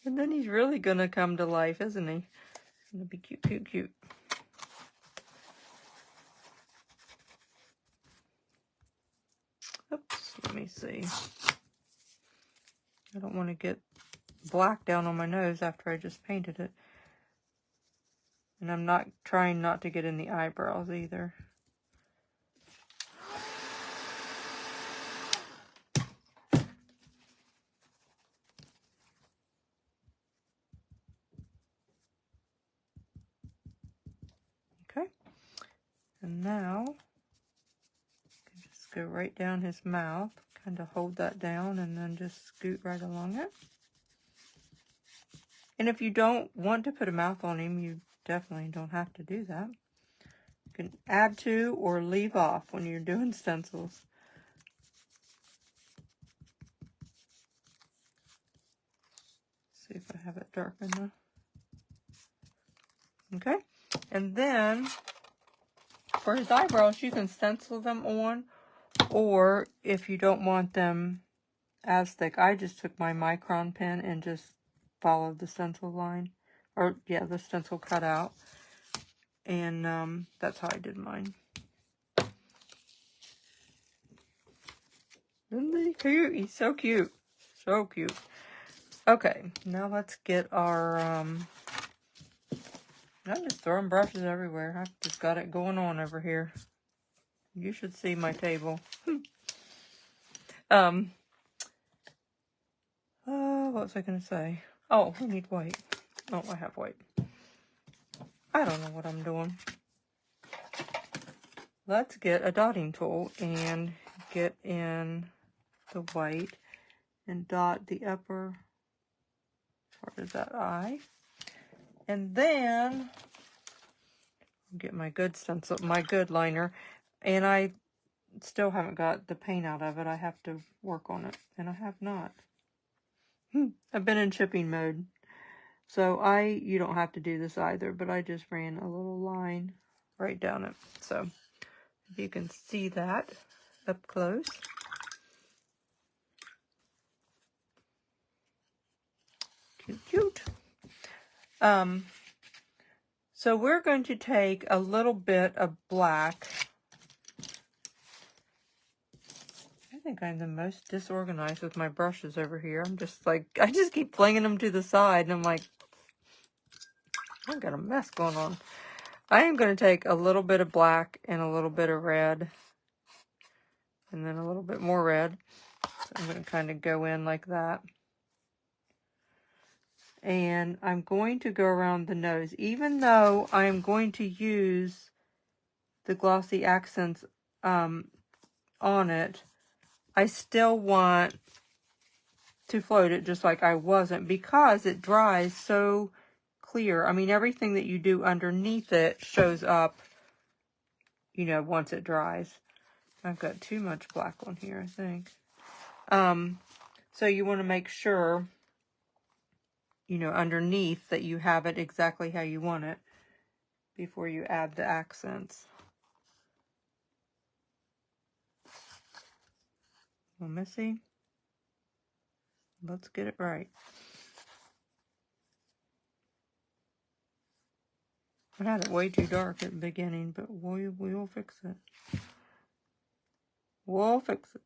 And then he's really going to come to life, isn't he? He's going to be cute, cute, cute. Oops, let me see. I don't want to get black down on my nose after I just painted it. And I'm not trying not to get in the eyebrows either. Okay. And now, I can just go right down his mouth. Kind of hold that down and then just scoot right along it. And if you don't want to put a mouth on him, you definitely don't have to do that. You can add to or leave off when you're doing stencils. See if I have it dark enough. Okay. And then for his eyebrows, you can stencil them on, or if you don't want them as thick, I just took my micron pen and just followed the stencil line, or yeah, the stencil cutout, and that's how I did mine. Isn't he cute? He's so cute. So cute. Okay, now let's get our, I'm just throwing brushes everywhere. I've just got it going on over here. You should see my table. What was I going to say? Oh, we need white. Oh, I have white. I don't know what I'm doing. Let's get a dotting tool and get in the white and dot the upper part of that eye. And then get my good stencil, my good liner. And I still haven't got the paint out of it. I have to work on it. And I have not. I've been in chipping mode. So you don't have to do this either, but I just ran a little line right down it. So if you can see that up close. Cute, cute. So we're going to take a little bit of black. I think I'm the most disorganized with my brushes over here. I'm just like, I just keep flinging them to the side, and I'm like, I've got a mess going on. I am going to take a little bit of black and a little bit of red, and then a little bit more red. So I'm going to kind of go in like that. And I'm going to go around the nose. Even though I'm going to use the glossy accents on it, I still want to float it just like I wasn't, because it dries so clear. I mean, everything that you do underneath it shows up, you know, once it dries. I've got too much black on here, I think. So you want to make sure, you know, underneath that you have it exactly how you want it before you add the accents. Well, Missy, let's get it right. I had it way too dark at the beginning, but we will fix it. We'll fix it.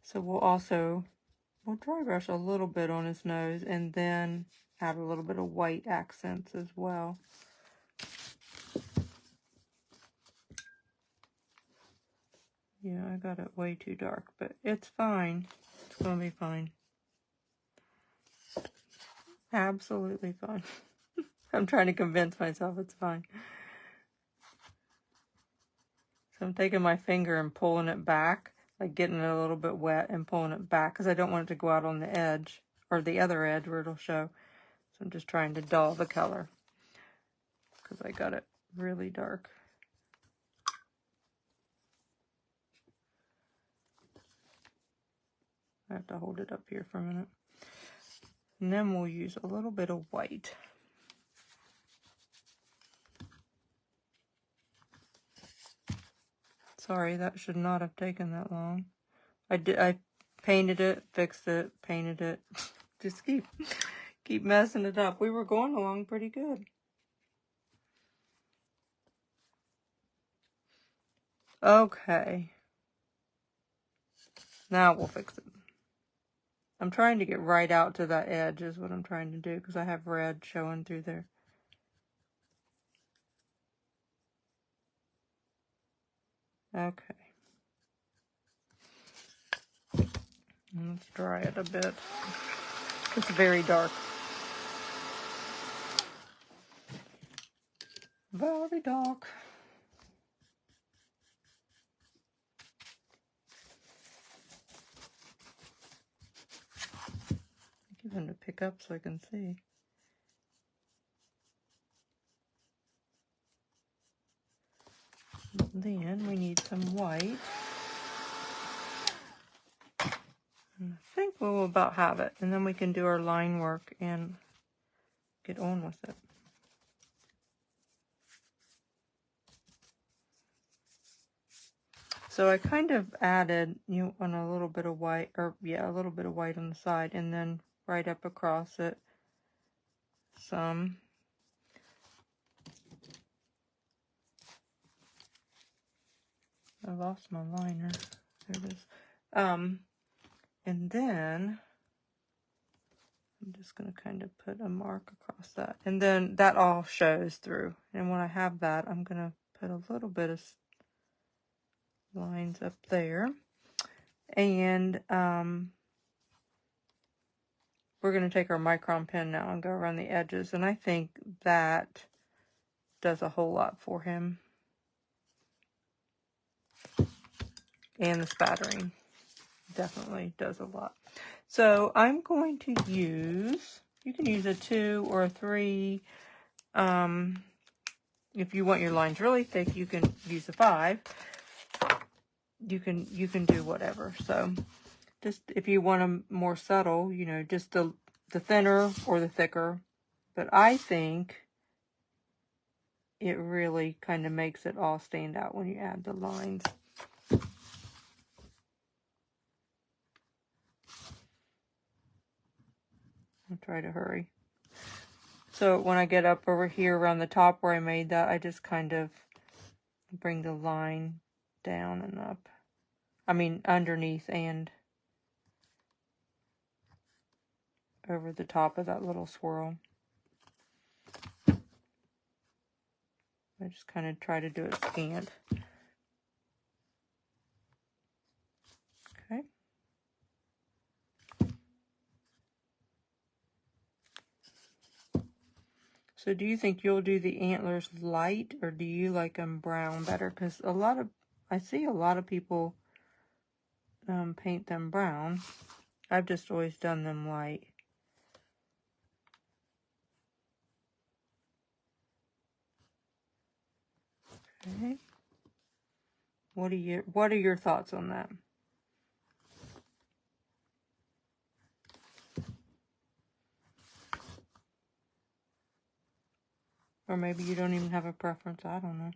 So we'll dry brush a little bit on his nose and then add a little bit of white accents as well. Yeah, I got it way too dark, but it's fine. It's going to be fine. Absolutely fine. I'm trying to convince myself it's fine. So I'm taking my finger and pulling it back, like getting it a little bit wet and pulling it back because I don't want it to go out on the edge or the other edge where it'll show. So I'm just trying to dull the color because I got it really dark. I have to hold it up here for a minute. And then we'll use a little bit of white. Sorry, that should not have taken that long. I painted it, fixed it, painted it. Just keep messing it up. We were going along pretty good. Okay. Now we'll fix it. I'm trying to get right out to that edge is what I'm trying to do because I have red showing through there. Okay. Let's dry it a bit. It's very dark. Very dark. Give him to pick up so I can see. Then we need some white. And I think we'll about have it. And then we can do our line work and get on with it. So I kind of added, on a little bit of white, or yeah, a little bit of white on the side, and then right up across it, some. I lost my liner. There it is. And then I'm just going to kind of put a mark across that. And then that all shows through. And when I have that, I'm going to put a little bit of lines up there. And we're going to take our micron pen now and go around the edges. And I think that does a whole lot for him. And the spattering definitely does a lot. So I'm going to use, you can use a 2 or a 3. If you want your lines really thick, you can use a 5. You can do whatever. So just if you want them more subtle, just the thinner or the thicker. But I think it really kind of makes it all stand out when you add the lines. I'll try to hurry. So when I get up over here around the top where I made that, I just kind of bring the line down and up. I mean, underneath and over the top of that little swirl. I just kind of try to do it scant. Okay. So do you think you'll do the antlers light, or do you like them brown better? Because I see a lot of people paint them brown. I've just always done them light. Okay. What are your thoughts on that? Or maybe you don't even have a preference. I don't know.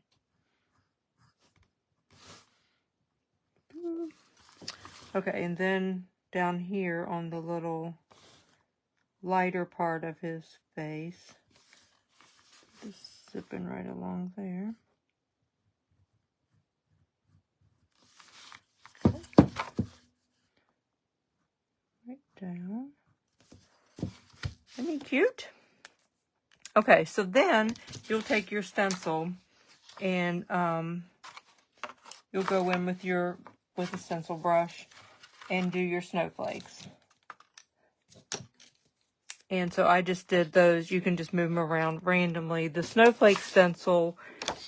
Okay, and then down here on the little lighter part of his face, just zipping right along there. Okay. Right down. Isn't he cute? Okay, so then you'll take your stencil and you'll go in with your with a stencil brush and do your snowflakes. And so I just did those. You can just move them around randomly. The snowflake stencil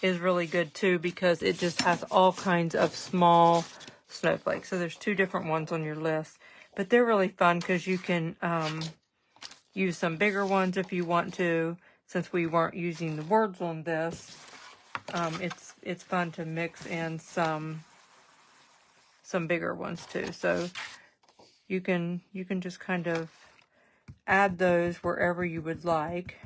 is really good too because it just has all kinds of small snowflakes. So there's 2 different ones on your list. But they're really fun because you can use some bigger ones if you want to. Since we weren't using the words on this, it's fun to mix in some bigger ones too. So you can just kind of add those wherever you would like.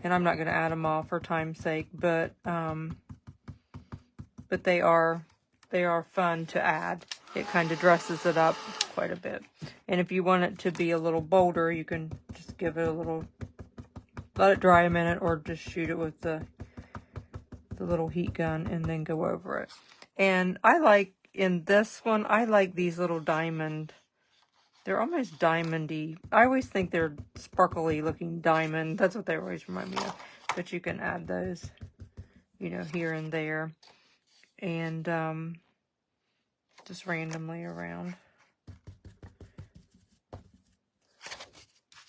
And I'm not going to add them all for time's sake, but they are fun to add. It kind of dresses it up quite a bit. And if you want it to be a little bolder, you can just give it a little, let it dry a minute, or just shoot it with the little heat gun and then go over it. And I like, in this one, I like these little diamond. They're almost diamondy. I always think they're sparkly looking diamond. That's what they always remind me of. But you can add those, you know, here and there. And just randomly around.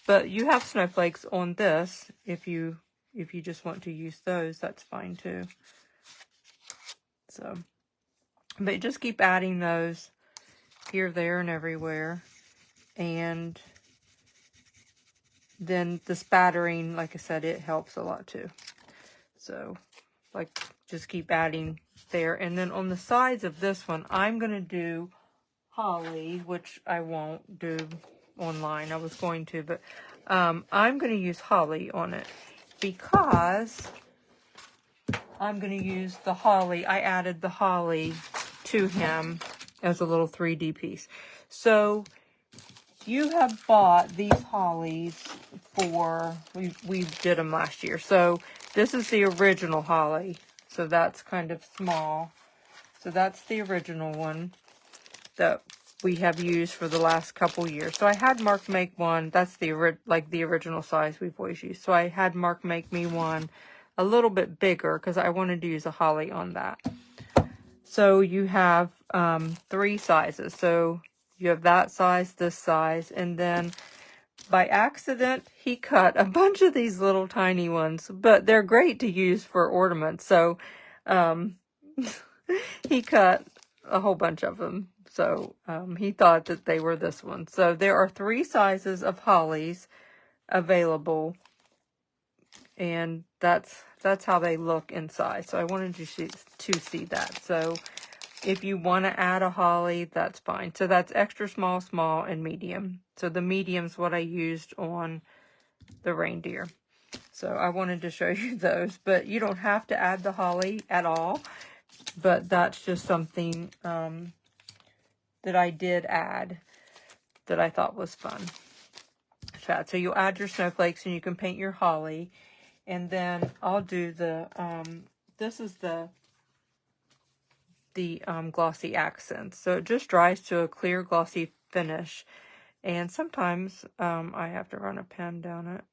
But you have snowflakes on this. If you just want to use those, that's fine too. So, but just keep adding those here, there, and everywhere. And then the spattering, like I said, it helps a lot too. So, like, just keep adding there. And then on the sides of this one, I'm going to do holly, which I won't do online. I was going to, but I'm going to use holly on it because I'm going to use the holly. I added the holly to him as a little 3D piece. So you have bought these hollies for, we did them last year. So this is the original holly. So that's kind of small. So that's the original one that we have used for the last couple years. So I had Mark make one. That's the original size we've always used. So I had Mark make me one a little bit bigger because I wanted to use a holly on that. So you have 3 sizes. So you have that size, this size, and then by accident, he cut a bunch of these little tiny ones, but they're great to use for ornaments. So he cut a whole bunch of them. So he thought that they were this one. So there are 3 sizes of hollies available, and that's how they look inside. So I wanted you to see that. So if you want to add a holly, that's fine. So that's extra small, small, and medium. So the medium's what I used on the reindeer. So I wanted to show you those, but you don't have to add the holly at all. But that's just something that I did add that I thought was fun. So you'll add your snowflakes and you can paint your holly. And then I'll do the, this is the glossy accents. So it just dries to a clear glossy finish. And sometimes I have to run a pen down it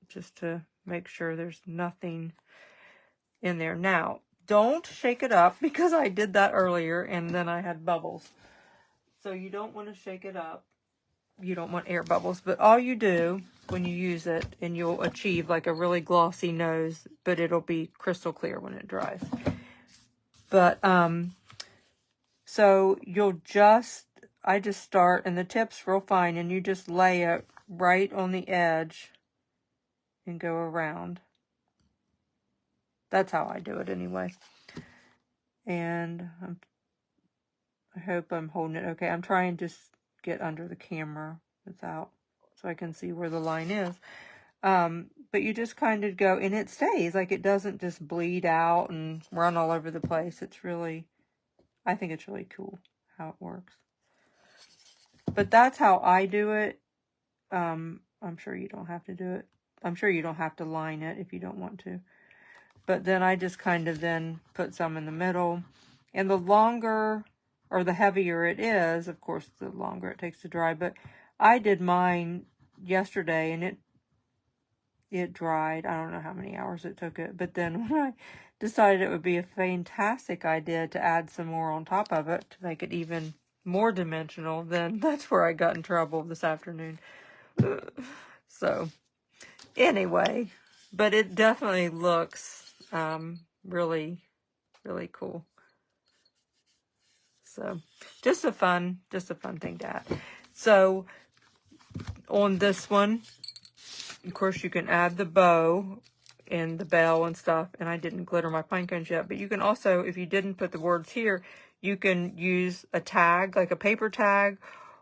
just to make sure there's nothing in there. Now, don't shake it up because I did that earlier and then I had bubbles. So you don't want to shake it up. You don't want air bubbles, but all you do when you use it, and you'll achieve like a really glossy nose, but it'll be crystal clear when it dries. But so I just start, and the tip's real fine, and you just lay it right on the edge and go around. That's how I do it anyway. And I hope I'm holding it okay. I'm trying to get under the camera without, so I can see where the line is. But you just kind of go, and it stays, like it doesn't just bleed out and run all over the place. It's really, I think it's really cool how it works. But that's how I do it. I'm sure you don't have to do it. I'm sure you don't have to line it if you don't want to. But then I just kind of then put some in the middle. And the longer or the heavier it is, of course, the longer it takes to dry. But I did mine yesterday, and it dried. I don't know how many hours it took it, but then when I decided it would be a fantastic idea to add some more on top of it to make it even more dimensional, then that's where I got in trouble this afternoon. So anyway, but it definitely looks really, really cool. So just a fun thing to add. So on this one, of course, you can add the bow and the bell and stuff. And I didn't glitter my pine cones yet. But you can also, if you didn't put the words here, you can use a tag, like a paper tag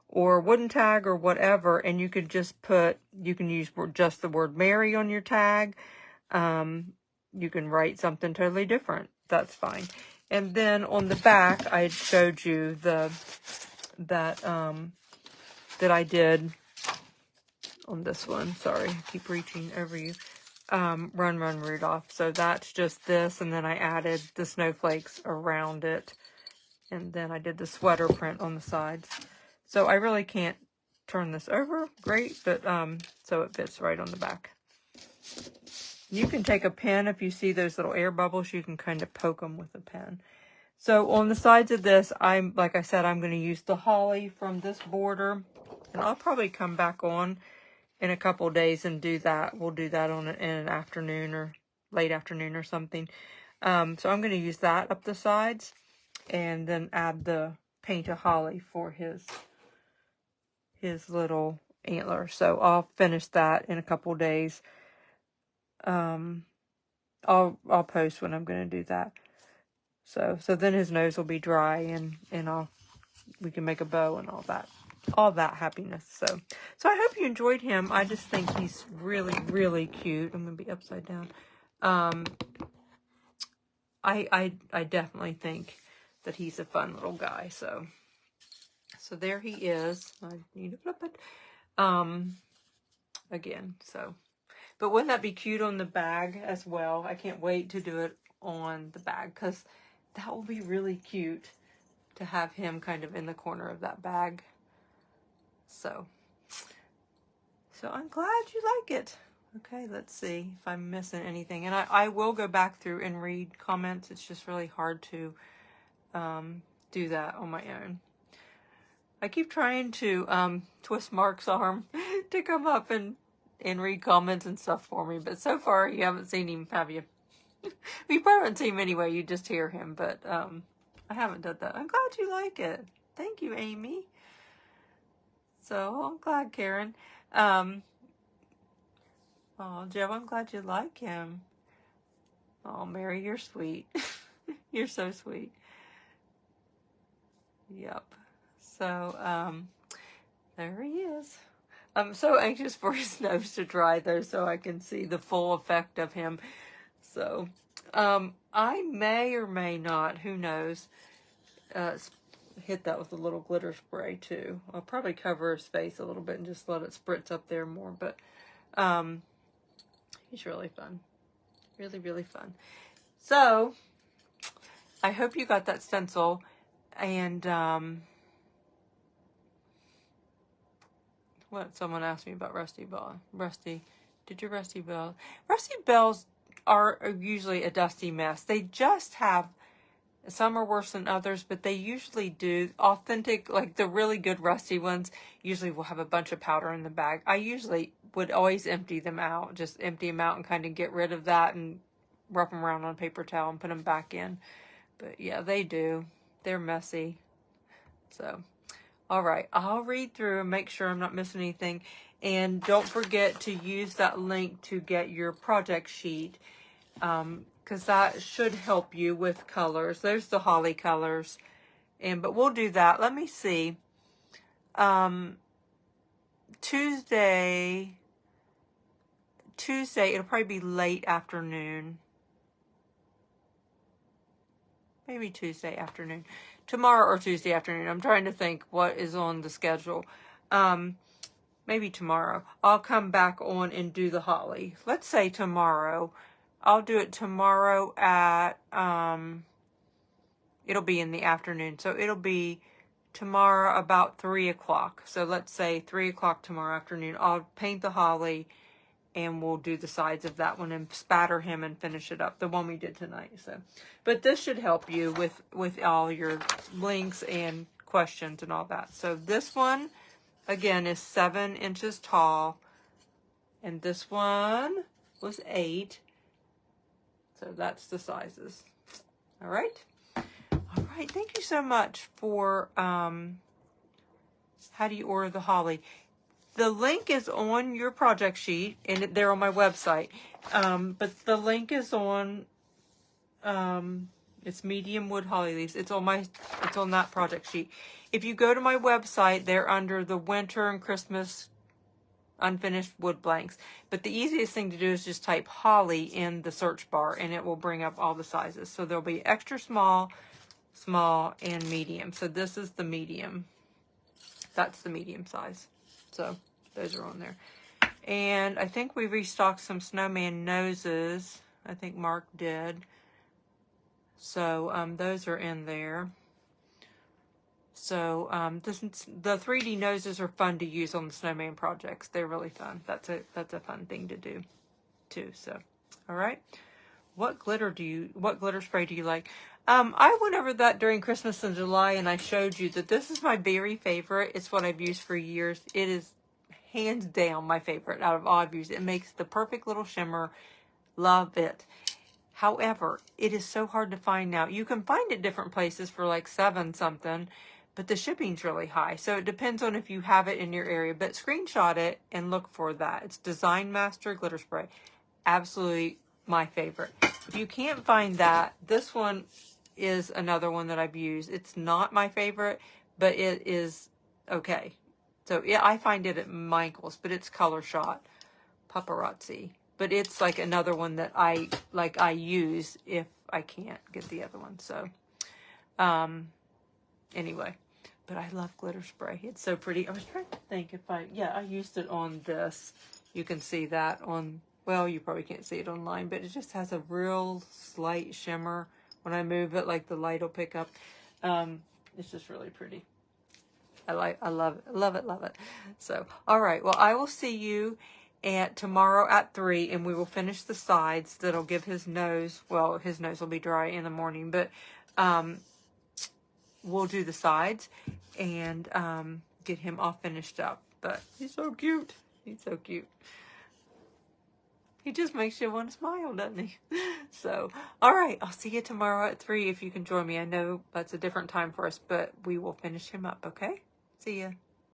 or a wooden tag or whatever. And you could just put, you can use just the word Mary on your tag. You can write something totally different. That's fine. And then on the back, I showed you that I did on this one. Sorry, I keep reaching over you. Run, Run, Rudolph. So that's just this, and then I added the snowflakes around it. And then I did the sweater print on the sides. So I really can't turn this over. Great, but so it fits right on the back. You can take a pen. If you see those little air bubbles, you can kind of poke them with a pen. So on the sides of this, like I said, I'm going to use the holly from this border. And I'll probably come back on in a couple of days and do that. We'll do that in an afternoon or late afternoon or something. So I'm going to use that up the sides and then add the paint of holly for his little antler. So I'll finish that in a couple of days. I'll post when I'm going to do that. So then his nose will be dry and we can make a bow and all that happiness. So I hope you enjoyed him. I just think he's really, really cute. I'm going to be upside down. I definitely think that he's a fun little guy. So there he is. I need to flip it. Again, so. But wouldn't that be cute on the bag as well? I can't wait to do it on the bag because that will be really cute to have him kind of in the corner of that bag. So I'm glad you like it. Okay, let's see if I'm missing anything. And I will go back through and read comments. It's just really hard to do that on my own. I keep trying to twist Mark's arm to come up and read comments and stuff for me. But so far, you haven't seen him, have you? You probably haven't seen him anyway. You just hear him. But I haven't done that. I'm glad you like it. Thank you, Amy. So I'm glad, Karen. Oh, Joe, I'm glad you like him. Oh, Mary, you're sweet. You're so sweet. Yep. So, there he is. I'm so anxious for his nose to dry, though, so I can see the full effect of him. So, I may or may not, who knows, hit that with a little glitter spray, too. I'll probably cover his face a little bit and just let it spritz up there more, but, he's really fun. Really, really fun. So, I hope you got that stencil, and, what? Someone asked me about Rusty Bell. Rusty, did your Rusty Bell? Rusty Bells are usually a dusty mess. They just have, some are worse than others, but they usually do. Authentic, like the really good rusty ones, usually will have a bunch of powder in the bag. I usually would always empty them out. Just empty them out and kind of get rid of that and wrap them around on a paper towel and put them back in. But yeah, they do. They're messy. So. All right, I'll read through and make sure I'm not missing anything. And don't forget to use that link to get your project sheet, because that should help you with colors. There's the holly colors. But we'll do that. Let me see. Tuesday, it'll probably be late afternoon. Maybe Tuesday afternoon. Tomorrow or Tuesday afternoon. I'm trying to think what is on the schedule. Maybe tomorrow. I'll come back on and do the holly. Let's say tomorrow. I'll do it tomorrow at, it'll be in the afternoon. So it'll be tomorrow about 3 o'clock. So let's say 3 o'clock tomorrow afternoon. I'll paint the holly and we'll do the sides of that one and spatter him and finish it up, the one we did tonight. So, but this should help you with all your links and questions and all that. So this one, again, is 7 inches tall, and this one was 8. So that's the sizes. All right. All right. Thank you so much for how do you order the holly? The link is on your project sheet, and they're on my website. But the link is on, it's medium wood holly leaves. It's on that project sheet. If you go to my website, they're under the winter and Christmas unfinished wood blanks. But the easiest thing to do is just type holly in the search bar, and it will bring up all the sizes. So there'll be extra small, small, and medium. So this is the medium. That's the medium size. So those are on there. And I think we restocked some snowman noses. I think Mark did. So those are in there. So the 3D noses are fun to use on the snowman projects. They're really fun. That's a fun thing to do too. So, all right. What glitter spray do you like? I went over that during Christmas in July, and I showed you that this is my very favorite. It's what I've used for years. It is hands down my favorite out of all I've used. It makes the perfect little shimmer. Love it. However, it is so hard to find now. You can find it different places for like $7 something, but the shipping's really high. So it depends on if you have it in your area. But screenshot it and look for that. It's Design Master Glitter Spray. Absolutely my favorite. If you can't find that, this one is another one that I've used. It's not my favorite, but it is okay. So yeah, I find it at Michael's, but it's Color Shot Paparazzi. But it's like another one that I use if I can't get the other one. So anyway, but I love glitter spray. It's so pretty. I was trying to think if I used it on this. You can see that on, well, you probably can't see it online, but it just has a real slight shimmer. When I move it, like the light will pick up. It's just really pretty. I love it. So, all right. Well, I will see you tomorrow at 3, and we will finish the sides. That'll give his nose, well, his nose will be dry in the morning, but we'll do the sides and get him all finished up. But he's so cute. He's so cute. He just makes you want to smile, doesn't he? So, all right. I'll see you tomorrow at 3 if you can join me. I know that's a different time for us, but we will finish him up, okay? See ya.